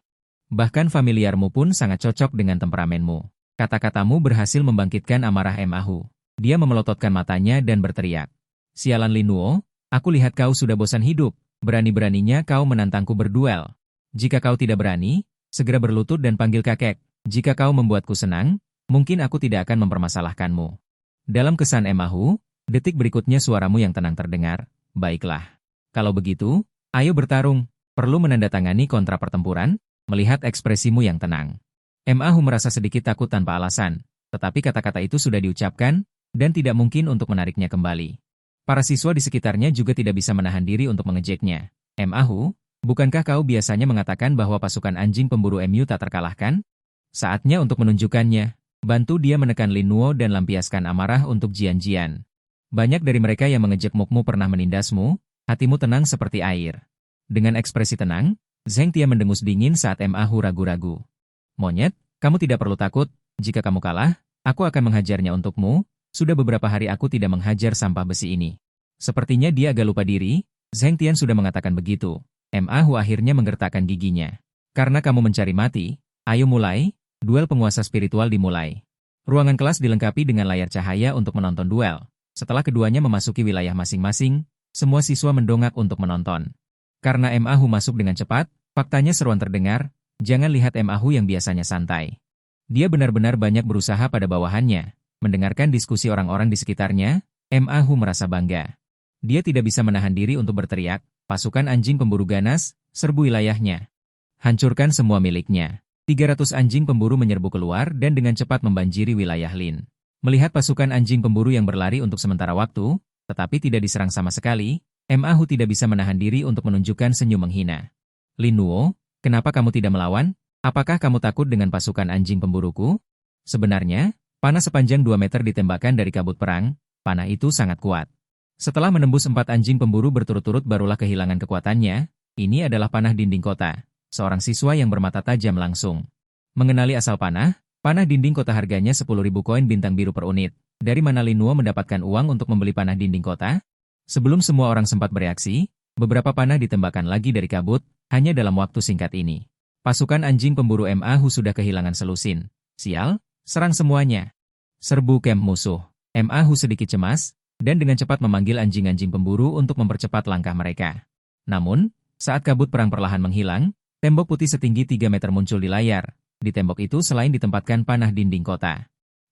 Bahkan familiarmu pun sangat cocok dengan temperamenmu. Kata-katamu berhasil membangkitkan amarah Mahu. Dia memelototkan matanya dan berteriak. Sialan Lin Nuo, aku lihat kau sudah bosan hidup, berani-beraninya kau menantangku berduel. Jika kau tidak berani, segera berlutut dan panggil kakek. Jika kau membuatku senang, mungkin aku tidak akan mempermasalahkanmu. Dalam kesan Mahu, detik berikutnya suaramu yang tenang terdengar. Baiklah. Kalau begitu, ayo bertarung. Perlu menandatangani kontrak pertempuran? Melihat ekspresimu yang tenang. Mahu merasa sedikit takut tanpa alasan, tetapi kata-kata itu sudah diucapkan, dan tidak mungkin untuk menariknya kembali. Para siswa di sekitarnya juga tidak bisa menahan diri untuk mengejeknya. Mahu, bukankah kau biasanya mengatakan bahwa pasukan anjing pemburu MU tak terkalahkan? Saatnya untuk menunjukkannya. Bantu dia menekan Lin Nuo dan lampiaskan amarah untuk Jian-Jian. Banyak dari mereka yang mengejek mukmu pernah menindasmu, hatimu tenang seperti air. Dengan ekspresi tenang, Zheng Tian mendengus dingin saat Mahu ragu-ragu. Monyet, kamu tidak perlu takut, jika kamu kalah, aku akan menghajarnya untukmu, sudah beberapa hari aku tidak menghajar sampah besi ini. Sepertinya dia agak lupa diri, Zheng Tian sudah mengatakan begitu. Mahu akhirnya menggertakkan giginya. Karena kamu mencari mati, ayo mulai, duel penguasa spiritual dimulai. Ruangan kelas dilengkapi dengan layar cahaya untuk menonton duel. Setelah keduanya memasuki wilayah masing-masing, semua siswa mendongak untuk menonton. Karena Mahu masuk dengan cepat, faktanya seruan terdengar, jangan lihat Mahu yang biasanya santai. Dia benar-benar banyak berusaha pada bawahannya. Mendengarkan diskusi orang-orang di sekitarnya, Mahu merasa bangga. Dia tidak bisa menahan diri untuk berteriak, pasukan anjing pemburu ganas, serbu wilayahnya. Hancurkan semua miliknya. 300 anjing pemburu menyerbu keluar dan dengan cepat membanjiri wilayah Lin. Melihat pasukan anjing pemburu yang berlari untuk sementara waktu, tetapi tidak diserang sama sekali, Mahu tidak bisa menahan diri untuk menunjukkan senyum menghina. Lin Nuo, kenapa kamu tidak melawan? Apakah kamu takut dengan pasukan anjing pemburuku? Sebenarnya, panah sepanjang 2 meter ditembakkan dari kabut perang, panah itu sangat kuat. Setelah menembus 4 anjing pemburu berturut-turut barulah kehilangan kekuatannya, ini adalah panah dinding kota. Seorang siswa yang bermata tajam langsung mengenali asal panah dinding kota harganya 10.000 koin bintang biru per unit. Dari mana Lin Nuo mendapatkan uang untuk membeli panah dinding kota? Sebelum semua orang sempat bereaksi, beberapa panah ditembakkan lagi dari kabut, hanya dalam waktu singkat ini. Pasukan anjing pemburu Mahu sudah kehilangan selusin. Sial, serang semuanya. Serbu kamp musuh. Mahu sedikit cemas, dan dengan cepat memanggil anjing-anjing pemburu untuk mempercepat langkah mereka. Namun, saat kabut perang perlahan menghilang, tembok putih setinggi 3 meter muncul di layar. Di tembok itu selain ditempatkan panah dinding kota,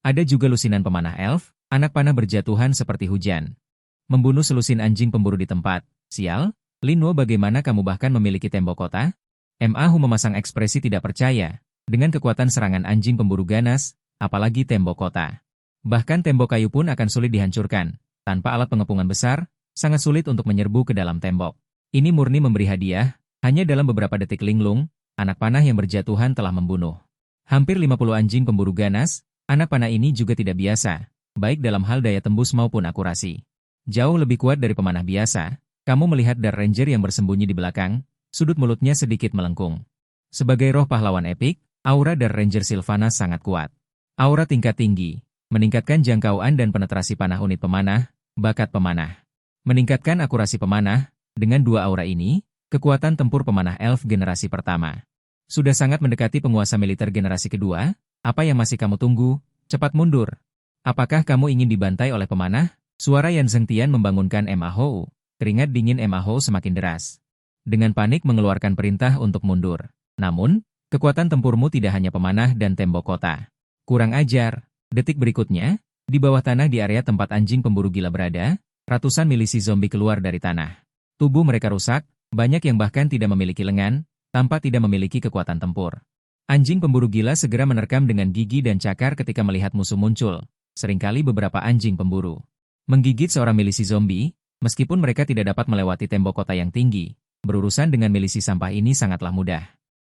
ada juga lusinan pemanah elf, anak panah berjatuhan seperti hujan. Membunuh selusin anjing pemburu di tempat. Sial, Lin Nuo, bagaimana kamu bahkan memiliki tembok kota? Mahu memasang ekspresi tidak percaya. Dengan kekuatan serangan anjing pemburu ganas, apalagi tembok kota. Bahkan tembok kayu pun akan sulit dihancurkan. Tanpa alat pengepungan besar, sangat sulit untuk menyerbu ke dalam tembok. Ini murni memberi hadiah, hanya dalam beberapa detik linglung, anak panah yang berjatuhan telah membunuh hampir 50 anjing pemburu ganas. Anak panah ini juga tidak biasa, baik dalam hal daya tembus maupun akurasi. Jauh lebih kuat dari pemanah biasa. Kamu melihat Dark Ranger yang bersembunyi di belakang, sudut mulutnya sedikit melengkung. Sebagai roh pahlawan epik, aura Dark Ranger Sylvanas sangat kuat. Aura tingkat tinggi, meningkatkan jangkauan dan penetrasi panah unit pemanah, bakat pemanah. Meningkatkan akurasi pemanah, dengan 2 aura ini, kekuatan tempur pemanah elf generasi pertama. Sudah sangat mendekati penguasa militer generasi kedua, apa yang masih kamu tunggu? Cepat mundur. Apakah kamu ingin dibantai oleh pemanah? Suara Yan Zhengtian membangunkan Mahu. Keringat dingin Mahu semakin deras. Dengan panik mengeluarkan perintah untuk mundur. Namun, kekuatan tempurmu tidak hanya pemanah dan tembok kota. Kurang ajar. Detik berikutnya, di bawah tanah di area tempat anjing pemburu gila berada, ratusan milisi zombie keluar dari tanah. Tubuh mereka rusak, banyak yang bahkan tidak memiliki lengan, tanpa tidak memiliki kekuatan tempur. Anjing pemburu gila segera menerkam dengan gigi dan cakar ketika melihat musuh muncul. Seringkali beberapa anjing pemburu menggigit seorang milisi zombie, meskipun mereka tidak dapat melewati tembok kota yang tinggi, berurusan dengan milisi sampah ini sangatlah mudah.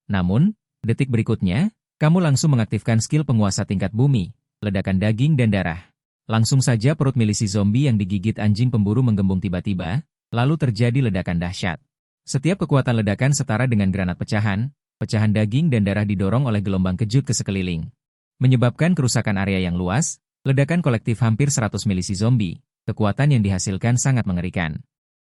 Namun, detik berikutnya, kamu langsung mengaktifkan skill penguasa tingkat bumi, ledakan daging dan darah. Langsung saja perut milisi zombie yang digigit anjing pemburu menggembung tiba-tiba, lalu terjadi ledakan dahsyat. Setiap kekuatan ledakan setara dengan granat pecahan daging dan darah didorong oleh gelombang kejut ke sekeliling. Menyebabkan kerusakan area yang luas, ledakan kolektif hampir 100 milisi zombie, kekuatan yang dihasilkan sangat mengerikan.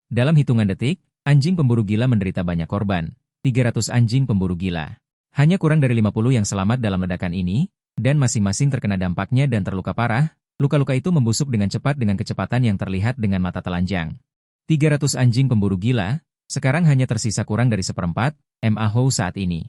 Dalam hitungan detik, anjing pemburu gila menderita banyak korban, 300 anjing pemburu gila. Hanya kurang dari 50 yang selamat dalam ledakan ini, dan masing-masing terkena dampaknya dan terluka parah. Luka-luka itu membusuk dengan cepat dengan kecepatan yang terlihat dengan mata telanjang. 300 anjing pemburu gila, sekarang hanya tersisa kurang dari seperempat, Ma Hou saat ini.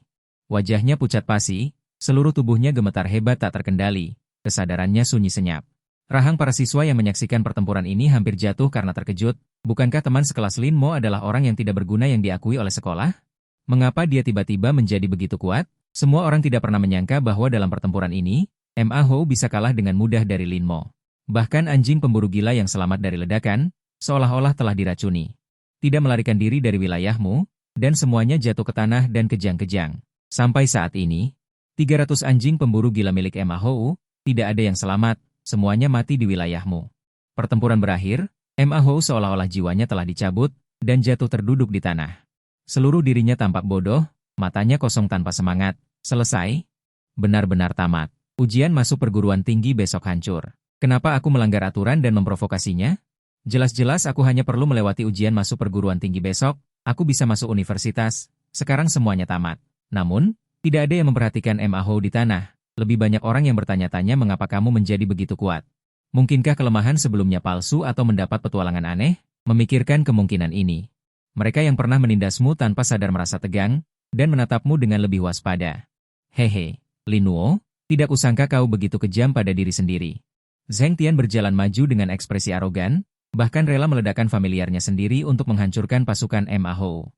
Wajahnya pucat pasi, seluruh tubuhnya gemetar hebat tak terkendali, kesadarannya sunyi senyap. Rahang para siswa yang menyaksikan pertempuran ini hampir jatuh karena terkejut. Bukankah teman sekelas Lin Mo adalah orang yang tidak berguna yang diakui oleh sekolah? Mengapa dia tiba-tiba menjadi begitu kuat? Semua orang tidak pernah menyangka bahwa dalam pertempuran ini, Ma Hou bisa kalah dengan mudah dari Lin Mo. Bahkan anjing pemburu gila yang selamat dari ledakan, seolah-olah telah diracuni. Tidak melarikan diri dari wilayahmu, dan semuanya jatuh ke tanah dan kejang-kejang. Sampai saat ini, 300 anjing pemburu gila milik Ma Hou, tidak ada yang selamat, semuanya mati di wilayahmu. Pertempuran berakhir, Ma Hou seolah-olah jiwanya telah dicabut, dan jatuh terduduk di tanah. Seluruh dirinya tampak bodoh, matanya kosong tanpa semangat. Selesai? Benar-benar tamat. Ujian masuk perguruan tinggi besok hancur. Kenapa aku melanggar aturan dan memprovokasinya? Jelas-jelas aku hanya perlu melewati ujian masuk perguruan tinggi besok, aku bisa masuk universitas, sekarang semuanya tamat. Namun, tidak ada yang memperhatikan Ma Hou di tanah. Lebih banyak orang yang bertanya-tanya mengapa kamu menjadi begitu kuat. Mungkinkah kelemahan sebelumnya palsu atau mendapat petualangan aneh? Memikirkan kemungkinan ini. Mereka yang pernah menindasmu tanpa sadar merasa tegang, dan menatapmu dengan lebih waspada. Hehe, Lin Nuo, tidak kusangka kau begitu kejam pada diri sendiri. Zheng Tian berjalan maju dengan ekspresi arogan, bahkan rela meledakkan familiarnya sendiri untuk menghancurkan pasukan Ma Hou.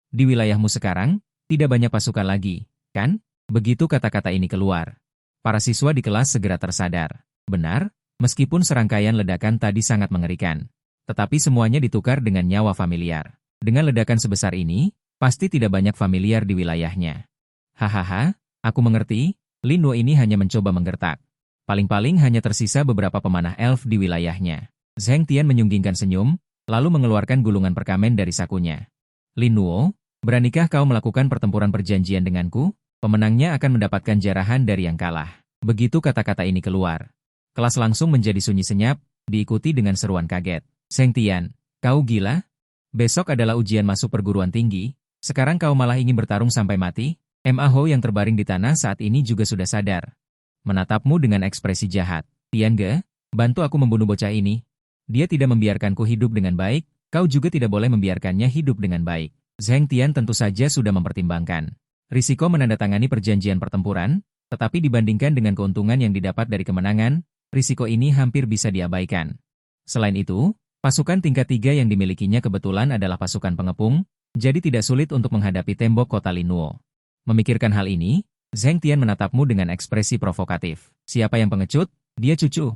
Di wilayahmu sekarang, tidak banyak pasukan lagi, kan? Begitu kata-kata ini keluar. Para siswa di kelas segera tersadar. Benar, meskipun serangkaian ledakan tadi sangat mengerikan. Tetapi semuanya ditukar dengan nyawa familiar. Dengan ledakan sebesar ini, pasti tidak banyak familiar di wilayahnya. Hahaha, aku mengerti, Lin Nuo ini hanya mencoba menggertak. Paling-paling hanya tersisa beberapa pemanah elf di wilayahnya. Zheng Tian menyunggingkan senyum, lalu mengeluarkan gulungan perkamen dari sakunya. Lin Nuo, beranikah kau melakukan pertempuran perjanjian denganku? Pemenangnya akan mendapatkan jarahan dari yang kalah. Begitu kata-kata ini keluar, kelas langsung menjadi sunyi senyap, diikuti dengan seruan kaget. Zheng Tian, kau gila? Besok adalah ujian masuk perguruan tinggi, sekarang kau malah ingin bertarung sampai mati? Ma Hou yang terbaring di tanah saat ini juga sudah sadar. Menatapmu dengan ekspresi jahat. Tian Ge, bantu aku membunuh bocah ini. Dia tidak membiarkanku hidup dengan baik, kau juga tidak boleh membiarkannya hidup dengan baik. Zheng Tian tentu saja sudah mempertimbangkan risiko menandatangani perjanjian pertempuran, tetapi dibandingkan dengan keuntungan yang didapat dari kemenangan, risiko ini hampir bisa diabaikan. Selain itu, pasukan tingkat 3 yang dimilikinya kebetulan adalah pasukan pengepung, jadi tidak sulit untuk menghadapi tembok kota Lin Nuo. Memikirkan hal ini, Zheng Tian menatapmu dengan ekspresi provokatif. Siapa yang pengecut? Dia cucu.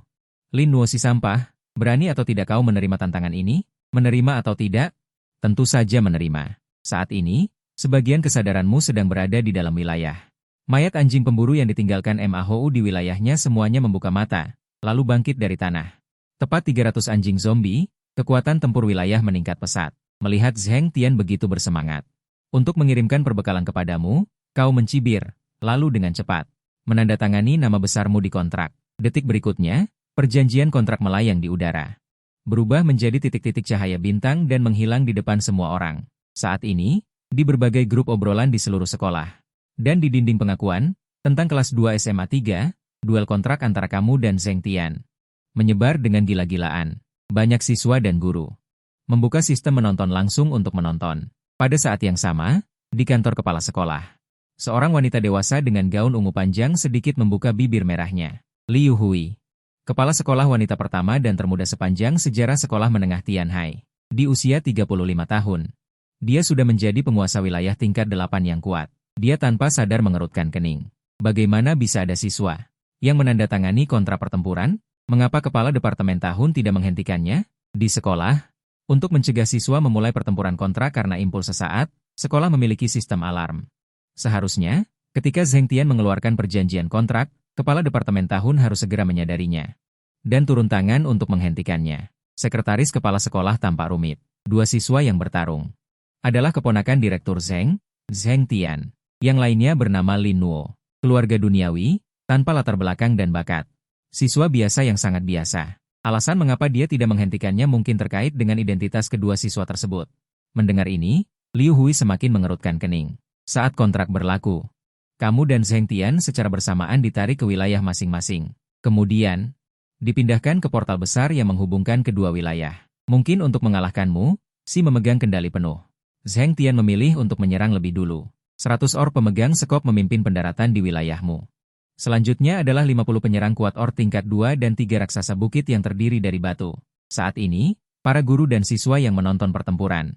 Lin Nuo si sampah, berani atau tidak kau menerima tantangan ini? Menerima atau tidak? Tentu saja menerima. Saat ini, sebagian kesadaranmu sedang berada di dalam wilayah. Mayat anjing pemburu yang ditinggalkan Ma Hou di wilayahnya semuanya membuka mata, lalu bangkit dari tanah. Tepat 300 anjing zombie, kekuatan tempur wilayah meningkat pesat. Melihat Zheng Tian begitu bersemangat untuk mengirimkan perbekalan kepadamu, kau mencibir, lalu dengan cepat menandatangani nama besarmu di kontrak. Detik berikutnya, perjanjian kontrak melayang di udara. Berubah menjadi titik-titik cahaya bintang dan menghilang di depan semua orang. Saat ini, di berbagai grup obrolan di seluruh sekolah, dan di dinding pengakuan, tentang kelas 2 SMA 3, duel kontrak antara kamu dan Zheng Tian. Menyebar dengan gila-gilaan. Banyak siswa dan guru membuka sistem menonton langsung untuk menonton. Pada saat yang sama, di kantor kepala sekolah, seorang wanita dewasa dengan gaun ungu panjang sedikit membuka bibir merahnya. Liu Hui, kepala sekolah wanita pertama dan termuda sepanjang sejarah sekolah menengah Tianhai. Di usia 35 tahun, dia sudah menjadi penguasa wilayah tingkat 8 yang kuat. Dia tanpa sadar mengerutkan kening. Bagaimana bisa ada siswa yang menandatangani kontrak pertempuran? Mengapa kepala departemen tahun tidak menghentikannya? Di sekolah, untuk mencegah siswa memulai pertempuran kontrak karena impuls sesaat, Sekolah memiliki sistem alarm. Seharusnya, ketika Zheng Tian mengeluarkan perjanjian kontrak, Kepala Departemen Tahun harus segera menyadarinya dan turun tangan untuk menghentikannya. Sekretaris Kepala Sekolah tampak rumit. Dua siswa yang bertarung adalah keponakan Direktur Zheng, Zheng Tian. Yang lainnya bernama Lin Nuo. Keluarga duniawi, tanpa latar belakang dan bakat. Siswa biasa yang sangat biasa. Alasan mengapa dia tidak menghentikannya mungkin terkait dengan identitas kedua siswa tersebut. Mendengar ini, Liu Hui semakin mengerutkan kening. Saat kontrak berlaku, kamu dan Zheng Tian secara bersamaan ditarik ke wilayah masing-masing. Kemudian, dipindahkan ke portal besar yang menghubungkan kedua wilayah. Mungkin untuk mengalahkanmu, si memegang kendali penuh. Zheng Tian memilih untuk menyerang lebih dulu. 100 orc pemegang sekop memimpin pendaratan di wilayahmu. Selanjutnya adalah 50 penyerang kuat orc tingkat 2 dan 3 raksasa bukit yang terdiri dari batu. Saat ini, para guru dan siswa yang menonton pertempuran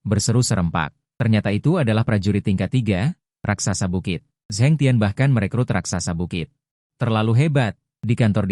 berseru serempak. Ternyata itu adalah prajurit tingkat 3, raksasa bukit. Zheng Tian bahkan merekrut raksasa bukit. Terlalu hebat. Di kantor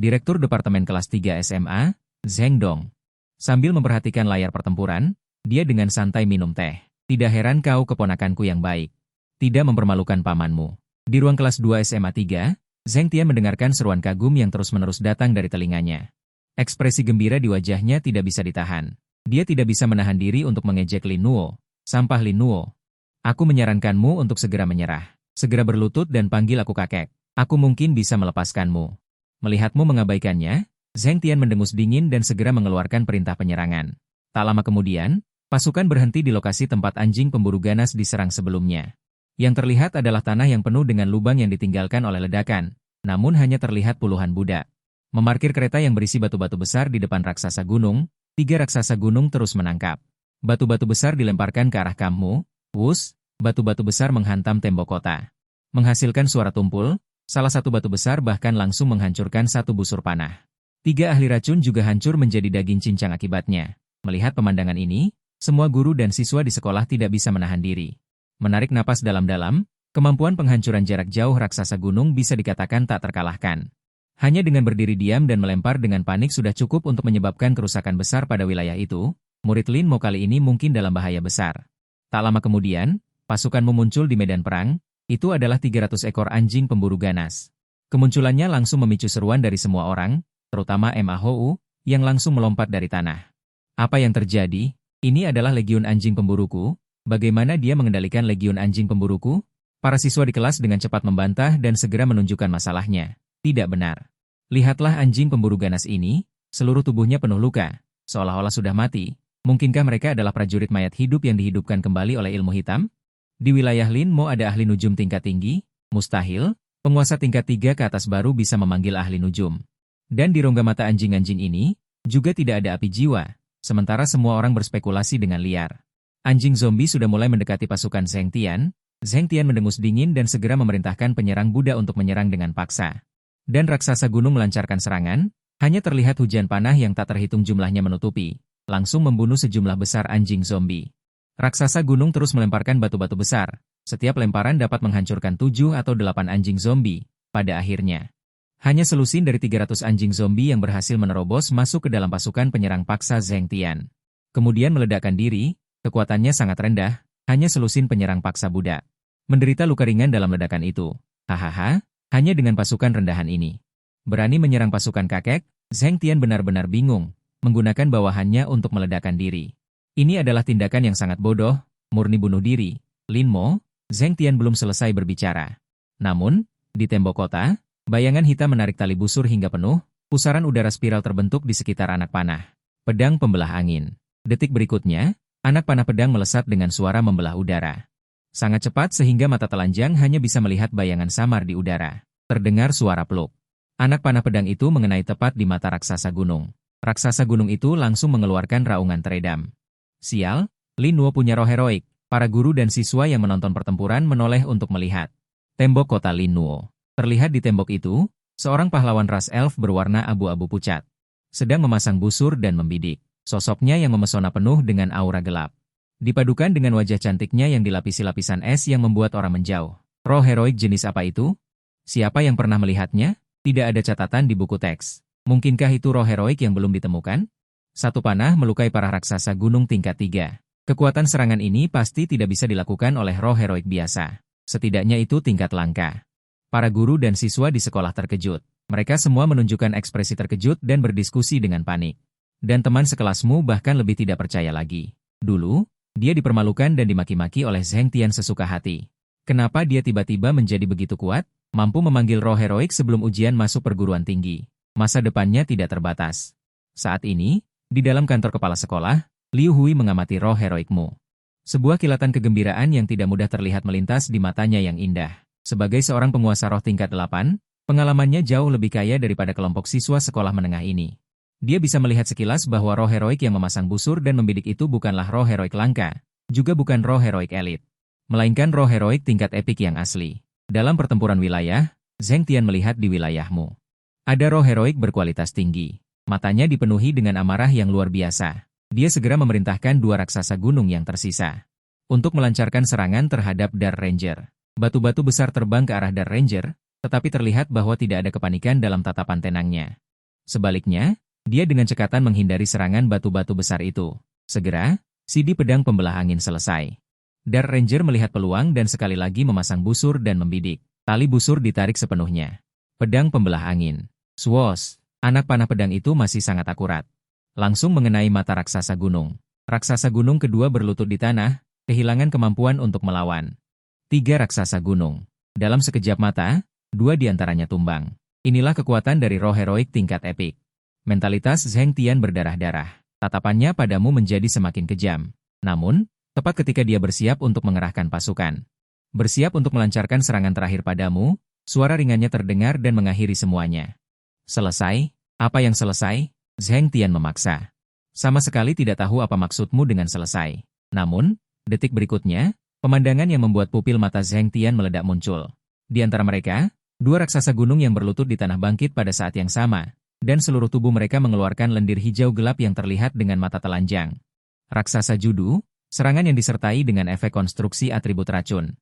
Direktur Departemen Kelas 3 SMA, Zheng Dong. Sambil memperhatikan layar pertempuran, dia dengan santai minum teh. Tidak heran kau keponakanku yang baik. Tidak mempermalukan pamanmu. Di ruang kelas 2 SMA 3, Zheng Tian mendengarkan seruan kagum yang terus-menerus datang dari telinganya. Ekspresi gembira di wajahnya tidak bisa ditahan. Dia tidak bisa menahan diri untuk mengejek Lin Nuo. Sampah Lin Nuo. Aku menyarankanmu untuk segera menyerah. Segera berlutut dan panggil aku kakek. Aku mungkin bisa melepaskanmu. Melihatmu mengabaikannya, Zheng Tian mendengus dingin dan segera mengeluarkan perintah penyerangan. Tak lama kemudian, pasukan berhenti di lokasi tempat anjing pemburu ganas diserang sebelumnya. Yang terlihat adalah tanah yang penuh dengan lubang yang ditinggalkan oleh ledakan, namun hanya terlihat puluhan budak memarkir kereta yang berisi batu-batu besar di depan raksasa gunung. 3 raksasa gunung terus menangkap. Batu-batu besar dilemparkan ke arah kamu. Wus, batu-batu besar menghantam tembok kota. Menghasilkan suara tumpul, salah satu batu besar bahkan langsung menghancurkan satu busur panah. 3 ahli racun juga hancur menjadi daging cincang akibatnya. Melihat pemandangan ini, semua guru dan siswa di sekolah tidak bisa menahan diri. Menarik napas dalam-dalam, kemampuan penghancuran jarak jauh raksasa gunung bisa dikatakan tak terkalahkan. Hanya dengan berdiri diam dan melempar dengan panik sudah cukup untuk menyebabkan kerusakan besar pada wilayah itu. Murid Lin Mo kali ini mungkin dalam bahaya besar. Tak lama kemudian, pasukanmu muncul di medan perang. Itu adalah 300 ekor anjing pemburu ganas. Kemunculannya langsung memicu seruan dari semua orang, terutama Ma Hou, yang langsung melompat dari tanah. Apa yang terjadi? Ini adalah legiun anjing pemburuku. Bagaimana dia mengendalikan legiun anjing pemburuku? Para siswa di kelas dengan cepat membantah dan segera menunjukkan masalahnya. Tidak benar. Lihatlah anjing pemburu ganas ini, seluruh tubuhnya penuh luka, seolah-olah sudah mati. Mungkinkah mereka adalah prajurit mayat hidup yang dihidupkan kembali oleh ilmu hitam? Di wilayah Lin Mo ada ahli nujum tingkat tinggi? Mustahil, penguasa tingkat 3 ke atas baru bisa memanggil ahli nujum. Dan di rongga mata anjing-anjing ini, juga tidak ada api jiwa, sementara semua orang berspekulasi dengan liar. Anjing zombie sudah mulai mendekati pasukan Zheng Tian. Zheng Tian mendengus dingin dan segera memerintahkan penyerang Buddha untuk menyerang dengan paksa. Dan raksasa gunung melancarkan serangan, hanya terlihat hujan panah yang tak terhitung jumlahnya menutupi, langsung membunuh sejumlah besar anjing zombie. Raksasa gunung terus melemparkan batu-batu besar, setiap lemparan dapat menghancurkan 7 atau 8 anjing zombie, pada akhirnya. Hanya selusin dari 300 anjing zombie yang berhasil menerobos masuk ke dalam pasukan penyerang paksa Zheng Tian. Kemudian meledakkan diri, kekuatannya sangat rendah, hanya selusin penyerang paksa Buddha. Menderita luka ringan dalam ledakan itu. Hahaha. Hanya dengan pasukan rendahan ini. Berani menyerang pasukan kakek, Zheng Tian benar-benar bingung, menggunakan bawahannya untuk meledakkan diri. Ini adalah tindakan yang sangat bodoh, murni bunuh diri. Lin Mo, Zheng Tian belum selesai berbicara. Namun, di tembok kota, bayangan hitam menarik tali busur hingga penuh, pusaran udara spiral terbentuk di sekitar anak panah. Pedang pembelah angin. Detik berikutnya, anak panah pedang melesat dengan suara membelah udara. Sangat cepat sehingga mata telanjang hanya bisa melihat bayangan samar di udara. Terdengar suara peluk. Anak panah pedang itu mengenai tepat di mata raksasa gunung. Raksasa gunung itu langsung mengeluarkan raungan teredam. Sial, Lin Nuo punya roh heroik. Para guru dan siswa yang menonton pertempuran menoleh untuk melihat. Tembok kota Lin Nuo. Terlihat di tembok itu, seorang pahlawan ras elf berwarna abu-abu pucat. Sedang memasang busur dan membidik. Sosoknya yang memesona penuh dengan aura gelap. Dipadukan dengan wajah cantiknya yang dilapisi lapisan es yang membuat orang menjauh. Roh heroik jenis apa itu? Siapa yang pernah melihatnya? Tidak ada catatan di buku teks. Mungkinkah itu roh heroik yang belum ditemukan? Satu panah melukai para raksasa gunung tingkat 3. Kekuatan serangan ini pasti tidak bisa dilakukan oleh roh heroik biasa. Setidaknya itu tingkat langka. Para guru dan siswa di sekolah terkejut. Mereka semua menunjukkan ekspresi terkejut dan berdiskusi dengan panik. Dan teman sekelasmu bahkan lebih tidak percaya lagi. Dulu, dia dipermalukan dan dimaki-maki oleh Zheng Tian sesuka hati. Kenapa dia tiba-tiba menjadi begitu kuat, mampu memanggil roh heroik sebelum ujian masuk perguruan tinggi? Masa depannya tidak terbatas. Saat ini, di dalam kantor kepala sekolah, Liu Hui mengamati roh heroikmu. Sebuah kilatan kegembiraan yang tidak mudah terlihat melintas di matanya yang indah. Sebagai seorang penguasa roh tingkat 8, pengalamannya jauh lebih kaya daripada kelompok siswa sekolah menengah ini. Dia bisa melihat sekilas bahwa roh heroik yang memasang busur dan membidik itu bukanlah roh heroik langka, juga bukan roh heroik elit, melainkan roh heroik tingkat epik yang asli. Dalam pertempuran wilayah, Zheng Tian melihat di wilayahmu. Ada roh heroik berkualitas tinggi. Matanya dipenuhi dengan amarah yang luar biasa. Dia segera memerintahkan 2 raksasa gunung yang tersisa untuk melancarkan serangan terhadap Dark Ranger. Batu-batu besar terbang ke arah Dark Ranger, tetapi terlihat bahwa tidak ada kepanikan dalam tatapan tenangnya. Sebaliknya, dia dengan cekatan menghindari serangan batu-batu besar itu. Segera, sidi pedang pembelah angin selesai. Dark Ranger melihat peluang dan sekali lagi memasang busur dan membidik. Tali busur ditarik sepenuhnya. Pedang pembelah angin. Swoosh! Anak panah pedang itu masih sangat akurat. Langsung mengenai mata raksasa gunung. Raksasa gunung kedua berlutut di tanah, kehilangan kemampuan untuk melawan. 3 raksasa gunung. Dalam sekejap mata, 2 diantaranya tumbang. Inilah kekuatan dari roh heroik tingkat epik. Mentalitas Zheng Tian berdarah-darah. Tatapannya padamu menjadi semakin kejam. Namun, tepat ketika dia bersiap untuk mengerahkan pasukan, bersiap untuk melancarkan serangan terakhir padamu, suara ringannya terdengar dan mengakhiri semuanya. Selesai? Apa yang selesai? Zheng Tian memaksa. Sama sekali tidak tahu apa maksudmu dengan selesai. Namun, detik berikutnya, pemandangan yang membuat pupil mata Zheng Tian meledak muncul. Di antara mereka, 2 raksasa gunung yang berlutut di tanah bangkit pada saat yang sama, dan seluruh tubuh mereka mengeluarkan lendir hijau gelap yang terlihat dengan mata telanjang. Raksasa Judu, serangan yang disertai dengan efek konstruksi atribut racun.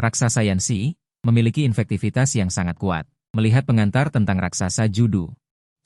Raksasa Yanxi, memiliki infektivitas yang sangat kuat. Melihat pengantar tentang raksasa Judu,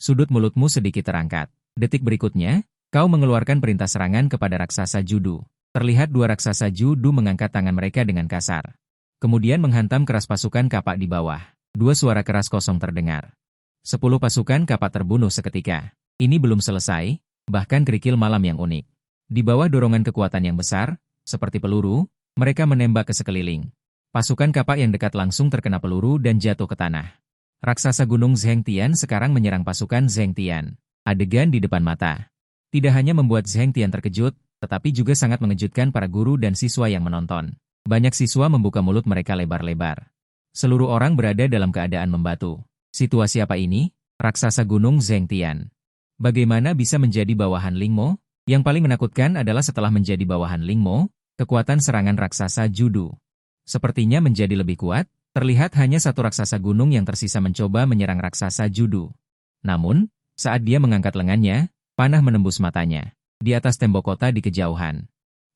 sudut mulutmu sedikit terangkat. Detik berikutnya, kau mengeluarkan perintah serangan kepada raksasa Judu. Terlihat 2 raksasa Judu mengangkat tangan mereka dengan kasar. Kemudian menghantam keras pasukan kapak di bawah. 2 suara keras kosong terdengar. 10 pasukan kapak terbunuh seketika. Ini belum selesai, bahkan kerikil malam yang unik. Di bawah dorongan kekuatan yang besar, seperti peluru, mereka menembak ke sekeliling. Pasukan kapak yang dekat langsung terkena peluru dan jatuh ke tanah. Raksasa gunung Zheng Tian sekarang menyerang pasukan Zheng Tian. Adegan di depan mata. Tidak hanya membuat Zheng Tian terkejut, tetapi juga sangat mengejutkan para guru dan siswa yang menonton. Banyak siswa membuka mulut mereka lebar-lebar. Seluruh orang berada dalam keadaan membatu. Situasi apa ini? Raksasa gunung Zheng Tian. Bagaimana bisa menjadi bawahan Lingmo? Yang paling menakutkan adalah setelah menjadi bawahan Lingmo, kekuatan serangan raksasa Judu sepertinya menjadi lebih kuat. Terlihat hanya 1 raksasa gunung yang tersisa mencoba menyerang raksasa Judu. Namun, saat dia mengangkat lengannya, panah menembus matanya. Di atas tembok kota di kejauhan,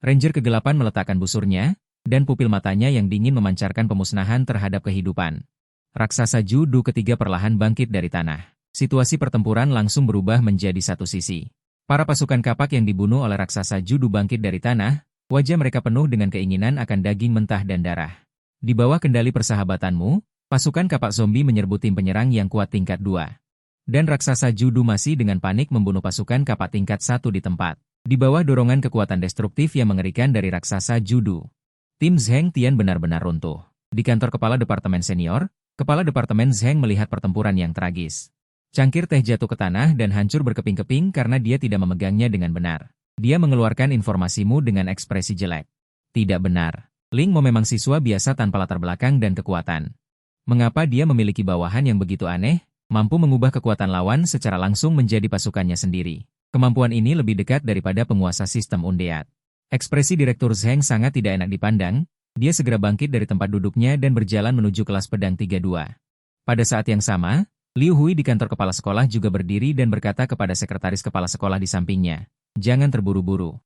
Ranger kegelapan meletakkan busurnya, dan pupil matanya yang dingin memancarkan pemusnahan terhadap kehidupan. Raksasa Judu ketiga perlahan bangkit dari tanah. Situasi pertempuran langsung berubah menjadi satu sisi. Para pasukan kapak yang dibunuh oleh raksasa Judu bangkit dari tanah, wajah mereka penuh dengan keinginan akan daging mentah dan darah. Di bawah kendali persahabatanmu, pasukan kapak zombie menyerbu tim penyerang yang kuat tingkat 2. Dan raksasa Judu masih dengan panik membunuh pasukan kapak tingkat 1 di tempat. Di bawah dorongan kekuatan destruktif yang mengerikan dari raksasa Judu, tim Zheng Tian benar-benar runtuh. Di kantor kepala departemen senior, kepala departemen Zheng melihat pertempuran yang tragis. Cangkir teh jatuh ke tanah dan hancur berkeping-keping karena dia tidak memegangnya dengan benar. Dia mengeluarkan informasimu dengan ekspresi jelek. Tidak benar. Lingmo memang siswa biasa tanpa latar belakang dan kekuatan. Mengapa dia memiliki bawahan yang begitu aneh, mampu mengubah kekuatan lawan secara langsung menjadi pasukannya sendiri? Kemampuan ini lebih dekat daripada penguasa sistem undead. Ekspresi Direktur Zheng sangat tidak enak dipandang. Dia segera bangkit dari tempat duduknya dan berjalan menuju kelas pedang 32. Pada saat yang sama, Liu Hui di kantor kepala sekolah juga berdiri dan berkata kepada sekretaris kepala sekolah di sampingnya, "Jangan terburu-buru.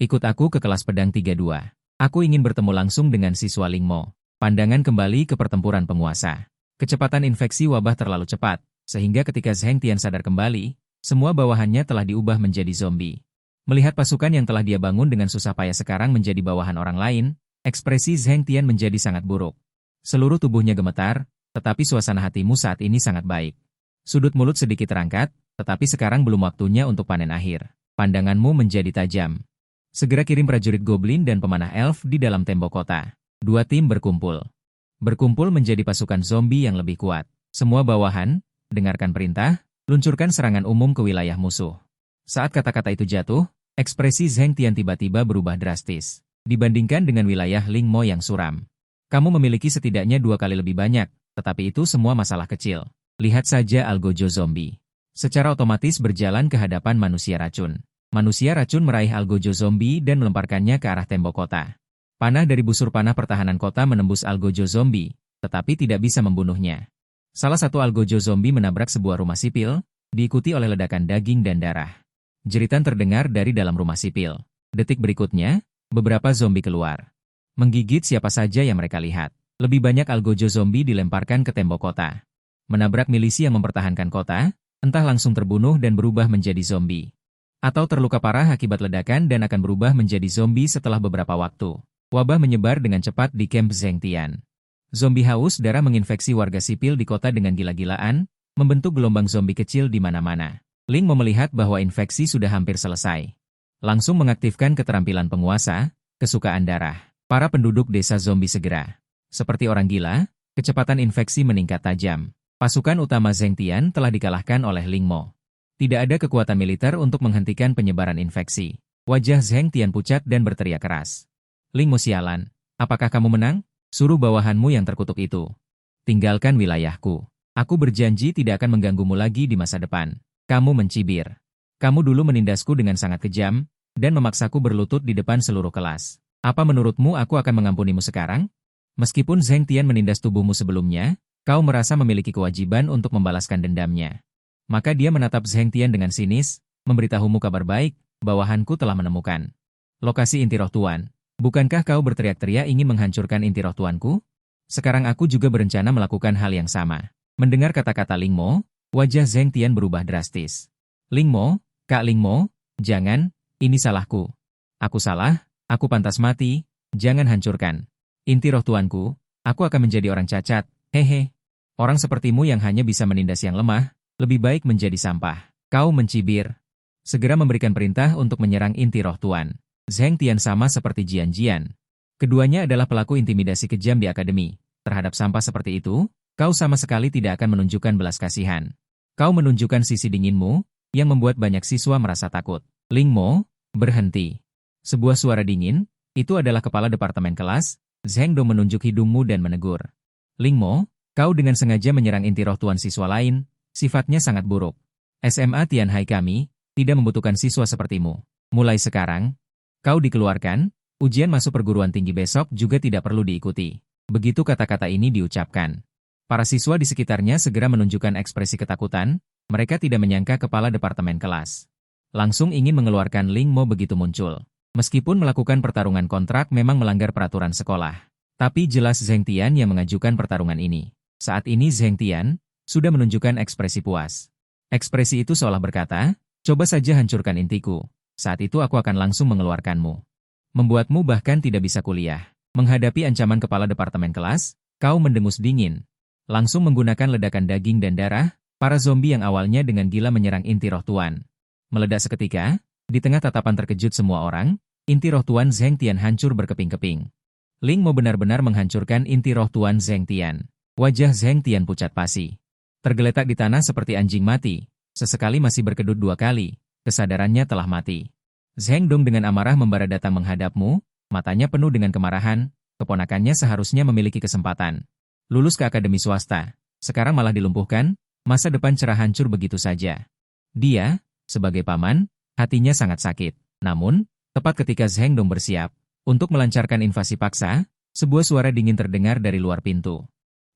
Ikut aku ke kelas pedang 32. Aku ingin bertemu langsung dengan siswa Lingmo." Pandangan kembali ke pertempuran penguasa. Kecepatan infeksi wabah terlalu cepat, sehingga ketika Zheng Tian sadar kembali, semua bawahannya telah diubah menjadi zombie. Melihat pasukan yang telah dia bangun dengan susah payah sekarang menjadi bawahan orang lain, ekspresi Zheng Tian menjadi sangat buruk. Seluruh tubuhnya gemetar, tetapi suasana hatimu saat ini sangat baik. Sudut mulut sedikit terangkat, tetapi sekarang belum waktunya untuk panen akhir. Pandanganmu menjadi tajam. Segera kirim prajurit goblin dan pemanah elf di dalam tembok kota. Dua tim berkumpul. Berkumpul menjadi pasukan zombie yang lebih kuat. Semua bawahan, dengarkan perintah, luncurkan serangan umum ke wilayah musuh. Saat kata-kata itu jatuh, ekspresi Zheng Tian tiba-tiba berubah drastis. Dibandingkan dengan wilayah Ling Mo yang suram. Kamu memiliki setidaknya 2 kali lebih banyak, tetapi itu semua masalah kecil. Lihat saja Algojo Zombie. Secara otomatis berjalan ke hadapan manusia racun. Manusia racun meraih Algojo Zombie dan melemparkannya ke arah tembok kota. Panah dari busur panah pertahanan kota menembus Algojo Zombie, tetapi tidak bisa membunuhnya. Salah satu Algojo Zombie menabrak sebuah rumah sipil, diikuti oleh ledakan daging dan darah. Jeritan terdengar dari dalam rumah sipil. Detik berikutnya, beberapa zombie keluar. Menggigit siapa saja yang mereka lihat. Lebih banyak Algojo Zombie dilemparkan ke tembok kota. Menabrak milisi yang mempertahankan kota, entah langsung terbunuh dan berubah menjadi zombie. Atau terluka parah akibat ledakan dan akan berubah menjadi zombie setelah beberapa waktu. Wabah menyebar dengan cepat di kamp Zheng Tian. Zombie haus darah menginfeksi warga sipil di kota dengan gila-gilaan, membentuk gelombang zombie kecil di mana-mana. Ling Mo melihat bahwa infeksi sudah hampir selesai. Langsung mengaktifkan keterampilan penguasa, kesukaan darah. Para penduduk desa zombie segera. Seperti orang gila, kecepatan infeksi meningkat tajam. Pasukan utama Zheng Tian telah dikalahkan oleh Ling Mo. Tidak ada kekuatan militer untuk menghentikan penyebaran infeksi. Wajah Zheng Tian pucat dan berteriak keras. Ling Mo sialan, apakah kamu menang? Suruh bawahanmu yang terkutuk itu. Tinggalkan wilayahku. Aku berjanji tidak akan mengganggumu lagi di masa depan. Kamu mencibir. Kamu dulu menindasku dengan sangat kejam, dan memaksaku berlutut di depan seluruh kelas. Apa menurutmu aku akan mengampunimu sekarang? Meskipun Zheng Tian menindas tubuhmu sebelumnya, kau merasa memiliki kewajiban untuk membalaskan dendamnya. Maka dia menatap Zheng Tian dengan sinis, memberitahumu kabar baik, bawahanku telah menemukan lokasi inti roh Tuan. Bukankah kau berteriak-teriak ingin menghancurkan inti roh Tuanku? Sekarang aku juga berencana melakukan hal yang sama. Mendengar kata-kata Ling Mo, wajah Zheng Tian berubah drastis. Ling Mo, Kak Ling Mo, jangan, ini salahku. Aku salah, aku pantas mati, jangan hancurkan inti roh Tuanku, aku akan menjadi orang cacat, hehe. Orang sepertimu yang hanya bisa menindas yang lemah, lebih baik menjadi sampah. Kau mencibir. Segera memberikan perintah untuk menyerang inti roh Tuan. Zheng Tian sama seperti Jian Jian. Keduanya adalah pelaku intimidasi kejam di akademi. Terhadap sampah seperti itu, kau sama sekali tidak akan menunjukkan belas kasihan. Kau menunjukkan sisi dinginmu, yang membuat banyak siswa merasa takut. Ling Mo, berhenti. Sebuah suara dingin, itu adalah kepala departemen kelas, Zheng Dong menunjuk hidungmu dan menegur. Ling Mo, kau dengan sengaja menyerang inti roh Tuan siswa lain, sifatnya sangat buruk. SMA Tianhai kami, tidak membutuhkan siswa sepertimu. Mulai sekarang, kau dikeluarkan, ujian masuk perguruan tinggi besok juga tidak perlu diikuti. Begitu kata-kata ini diucapkan. Para siswa di sekitarnya segera menunjukkan ekspresi ketakutan, mereka tidak menyangka kepala departemen kelas langsung ingin mengeluarkan Ling Mo begitu muncul. Meskipun melakukan pertarungan kontrak memang melanggar peraturan sekolah. Tapi jelas Zheng Tian yang mengajukan pertarungan ini. Saat ini Zheng Tian sudah menunjukkan ekspresi puas. Ekspresi itu seolah berkata, coba saja hancurkan intiku. Saat itu aku akan langsung mengeluarkanmu. Membuatmu bahkan tidak bisa kuliah. Menghadapi ancaman kepala departemen kelas, kau mendengus dingin. Langsung menggunakan ledakan daging dan darah, para zombie yang awalnya dengan gila menyerang inti roh Tuan. Meledak seketika, di tengah tatapan terkejut semua orang, inti roh Tuan Zheng Tian hancur berkeping-keping. Ling Mo benar-benar menghancurkan inti roh Tuan Zheng Tian. Wajah Zheng Tian pucat pasi. Tergeletak di tanah seperti anjing mati, sesekali masih berkedut 2 kali. Kesadarannya telah mati. Zheng Dong dengan amarah membara datang menghadapmu, matanya penuh dengan kemarahan, keponakannya seharusnya memiliki kesempatan. Lulus ke akademi swasta, sekarang malah dilumpuhkan, masa depan cerah hancur begitu saja. Dia, sebagai paman, hatinya sangat sakit. Namun, tepat ketika Zheng Dong bersiap untuk melancarkan invasi paksa, sebuah suara dingin terdengar dari luar pintu.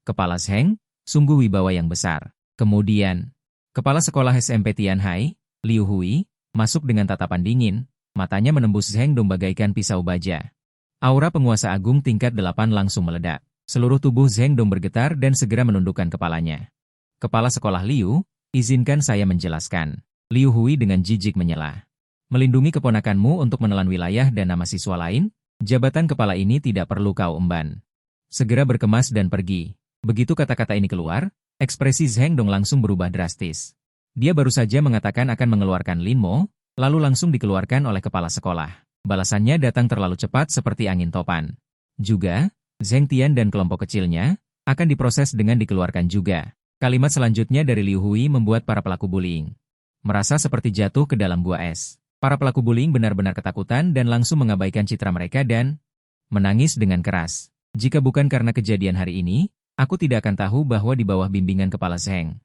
Kepala Zheng, sungguh wibawa yang besar. Kemudian, kepala sekolah SMP Tianhai, Liu Hui, masuk dengan tatapan dingin, matanya menembus Zheng Dong bagaikan pisau baja. Aura penguasa agung tingkat 8 langsung meledak. Seluruh tubuh Zheng Dong bergetar dan segera menundukkan kepalanya. Kepala sekolah Liu, izinkan saya menjelaskan. Liu Hui dengan jijik menyela. Melindungi keponakanmu untuk menelan wilayah dan nama siswa lain, jabatan kepala ini tidak perlu kau emban. Segera berkemas dan pergi. Begitu kata-kata ini keluar, ekspresi Zheng Dong langsung berubah drastis. Dia baru saja mengatakan akan mengeluarkan Lin Mo, lalu langsung dikeluarkan oleh kepala sekolah. Balasannya datang terlalu cepat seperti angin topan. Juga, Zheng Tian dan kelompok kecilnya akan diproses dengan dikeluarkan juga. Kalimat selanjutnya dari Liu Hui membuat para pelaku bullying merasa seperti jatuh ke dalam gua es. Para pelaku bullying benar-benar ketakutan dan langsung mengabaikan citra mereka dan menangis dengan keras. Jika bukan karena kejadian hari ini, aku tidak akan tahu bahwa di bawah bimbingan kepala Zheng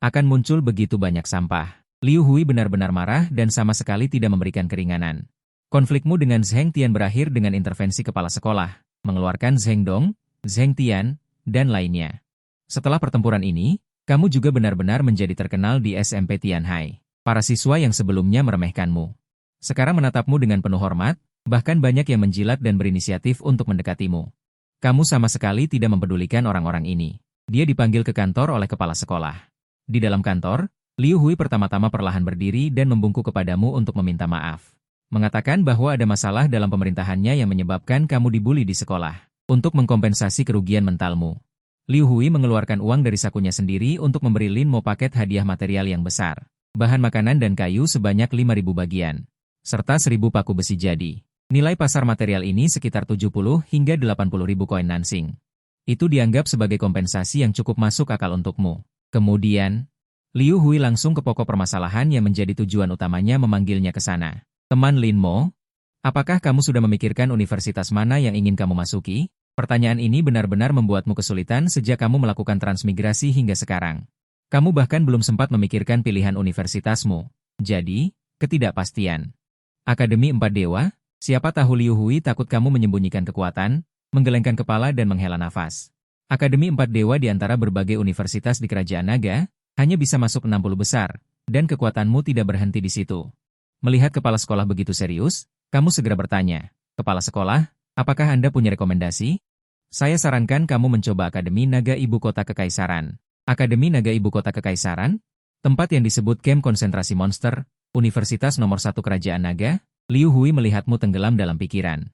akan muncul begitu banyak sampah. Liu Hui benar-benar marah dan sama sekali tidak memberikan keringanan. Konflikmu dengan Zheng Tian berakhir dengan intervensi kepala sekolah, mengeluarkan Zheng Dong, Zheng Tian, dan lainnya. Setelah pertempuran ini, kamu juga benar-benar menjadi terkenal di SMP Tianhai. Para siswa yang sebelumnya meremehkanmu sekarang menatapmu dengan penuh hormat, bahkan banyak yang menjilat dan berinisiatif untuk mendekatimu. Kamu sama sekali tidak mempedulikan orang-orang ini. Dia dipanggil ke kantor oleh kepala sekolah. Di dalam kantor, Liu Hui pertama-tama perlahan berdiri dan membungkuk kepadamu untuk meminta maaf. Mengatakan bahwa ada masalah dalam pemerintahannya yang menyebabkan kamu dibully di sekolah. Untuk mengkompensasi kerugian mentalmu, Liu Hui mengeluarkan uang dari sakunya sendiri untuk memberi Lin Mo paket hadiah material yang besar. Bahan makanan dan kayu sebanyak 5.000 bagian, serta 1.000 paku besi jadi. Nilai pasar material ini sekitar 70 hingga 80.000 koin Nansing. Itu dianggap sebagai kompensasi yang cukup masuk akal untukmu. Kemudian, Liu Hui langsung ke pokok permasalahan yang menjadi tujuan utamanya memanggilnya ke sana. Teman Lin Mo, apakah kamu sudah memikirkan universitas mana yang ingin kamu masuki? Pertanyaan ini benar-benar membuatmu kesulitan sejak kamu melakukan transmigrasi hingga sekarang. Kamu bahkan belum sempat memikirkan pilihan universitasmu. Jadi, ketidakpastian. Akademi Empat Dewa, siapa tahu Liu Hui takut kamu menyembunyikan kekuatan, menggelengkan kepala dan menghela nafas. Akademi Empat Dewa di antara berbagai universitas di Kerajaan Naga, hanya bisa masuk 60 besar, dan kekuatanmu tidak berhenti di situ. Melihat kepala sekolah begitu serius, kamu segera bertanya, "Kepala sekolah, apakah Anda punya rekomendasi?" Saya sarankan kamu mencoba Akademi Naga Ibu Kota Kekaisaran. Akademi Naga Ibu Kota Kekaisaran? Tempat yang disebut kamp konsentrasi monster, Universitas nomor 1 Kerajaan Naga? Liu Hui melihatmu tenggelam dalam pikiran.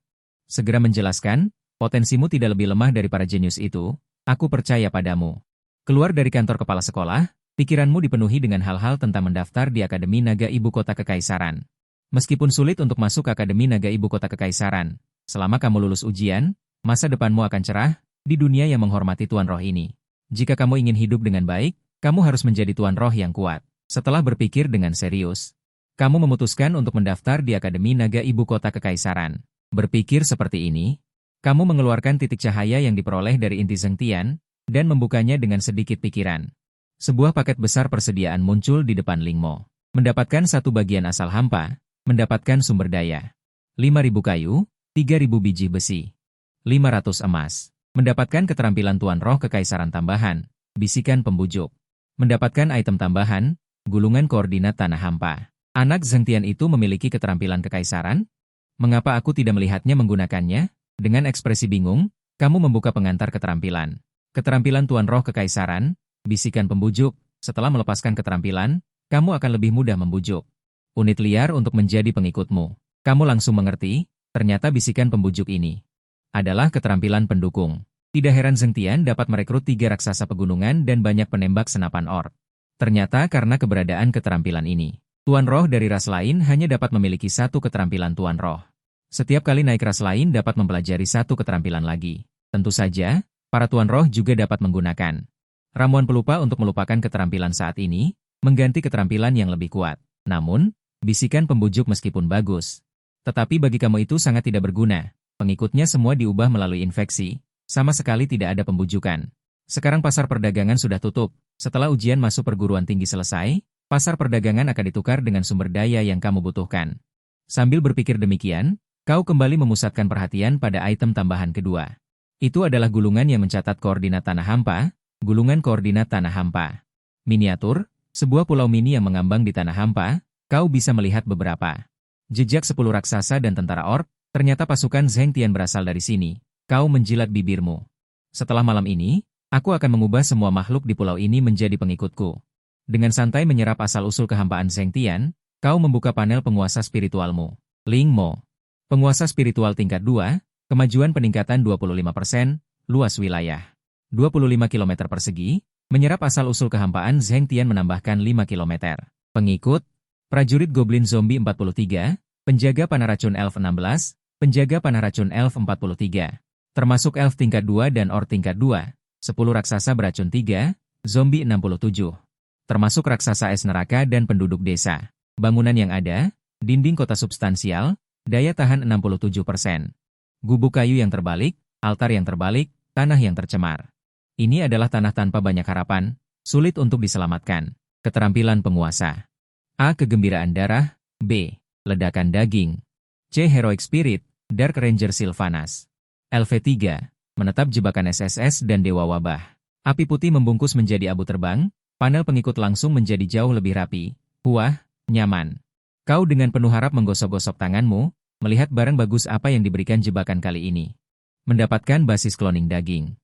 Segera menjelaskan, potensimu tidak lebih lemah dari para jenius itu, aku percaya padamu. Keluar dari kantor kepala sekolah, pikiranmu dipenuhi dengan hal-hal tentang mendaftar di Akademi Naga Ibu Kota Kekaisaran. Meskipun sulit untuk masuk ke Akademi Naga Ibu Kota Kekaisaran, selama kamu lulus ujian, masa depanmu akan cerah di dunia yang menghormati Tuan Roh ini. Jika kamu ingin hidup dengan baik, kamu harus menjadi Tuan Roh yang kuat. Setelah berpikir dengan serius, kamu memutuskan untuk mendaftar di Akademi Naga Ibu Kota Kekaisaran. Berpikir seperti ini, kamu mengeluarkan titik cahaya yang diperoleh dari inti Zheng Tian dan membukanya dengan sedikit pikiran. Sebuah paket besar persediaan muncul di depan Ling Mo. Mendapatkan satu bagian asal hampa, mendapatkan sumber daya. 5.000 kayu, 3.000 biji besi. 500 emas. Mendapatkan keterampilan Tuan Roh Kekaisaran tambahan, bisikan pembujuk. Mendapatkan item tambahan, gulungan koordinat tanah hampa. Anak Zheng Tian itu memiliki keterampilan kekaisaran? Mengapa aku tidak melihatnya menggunakannya? Dengan ekspresi bingung, kamu membuka pengantar keterampilan. Keterampilan Tuan Roh Kekaisaran, bisikan pembujuk. Setelah melepaskan keterampilan, kamu akan lebih mudah membujuk unit liar untuk menjadi pengikutmu. Kamu langsung mengerti, ternyata bisikan pembujuk ini adalah keterampilan pendukung. Tidak heran Zheng Tian dapat merekrut 3 raksasa pegunungan dan banyak penembak senapan orc. Ternyata karena keberadaan keterampilan ini, Tuan Roh dari ras lain hanya dapat memiliki satu keterampilan Tuan Roh. Setiap kali naik ras lain dapat mempelajari satu keterampilan lagi. Tentu saja, para Tuan Roh juga dapat menggunakan ramuan pelupa untuk melupakan keterampilan saat ini, mengganti keterampilan yang lebih kuat. Namun, bisikan pembujuk meskipun bagus, tetapi bagi kamu itu sangat tidak berguna. Pengikutnya semua diubah melalui infeksi, sama sekali tidak ada pembujukan. Sekarang pasar perdagangan sudah tutup. Setelah ujian masuk perguruan tinggi selesai, pasar perdagangan akan ditukar dengan sumber daya yang kamu butuhkan. Sambil berpikir demikian, kau kembali memusatkan perhatian pada item tambahan kedua. Itu adalah gulungan yang mencatat koordinat tanah hampa, gulungan koordinat tanah hampa. Miniatur, sebuah pulau mini yang mengambang di tanah hampa, kau bisa melihat beberapa jejak 10 raksasa dan tentara orc. Ternyata pasukan Zheng Tian berasal dari sini. Kau menjilat bibirmu. Setelah malam ini, aku akan mengubah semua makhluk di pulau ini menjadi pengikutku. Dengan santai menyerap asal-usul kehampaan Zheng Tian, Kau membuka panel penguasa spiritualmu. Ling Mo. Penguasa spiritual tingkat 2, kemajuan peningkatan 25%, luas wilayah 25 km persegi, menyerap asal-usul kehampaan. Zheng Tian menambahkan 5 km. Pengikut, prajurit goblin zombie 43, penjaga panah racun elf 16, penjaga panah racun elf 43. Termasuk elf tingkat 2 dan orc tingkat 2, 10 raksasa beracun 3, zombie 67. Termasuk raksasa es neraka dan penduduk desa. Bangunan yang ada, dinding kota substansial, daya tahan 67%. Gubuk kayu yang terbalik, altar yang terbalik, tanah yang tercemar. Ini adalah tanah tanpa banyak harapan, sulit untuk diselamatkan. Keterampilan penguasa. A. Kegembiraan darah. B. Ledakan daging. C. Heroic Spirit, Dark Ranger Sylvanas. LV3. Menetap jebakan SSS dan Dewa Wabah. Api putih membungkus menjadi abu terbang, panel pengikut langsung menjadi jauh lebih rapi. Wah, nyaman. Kau dengan penuh harap menggosok-gosok tanganmu, melihat barang bagus apa yang diberikan jebakan kali ini. Mendapatkan basis cloning daging.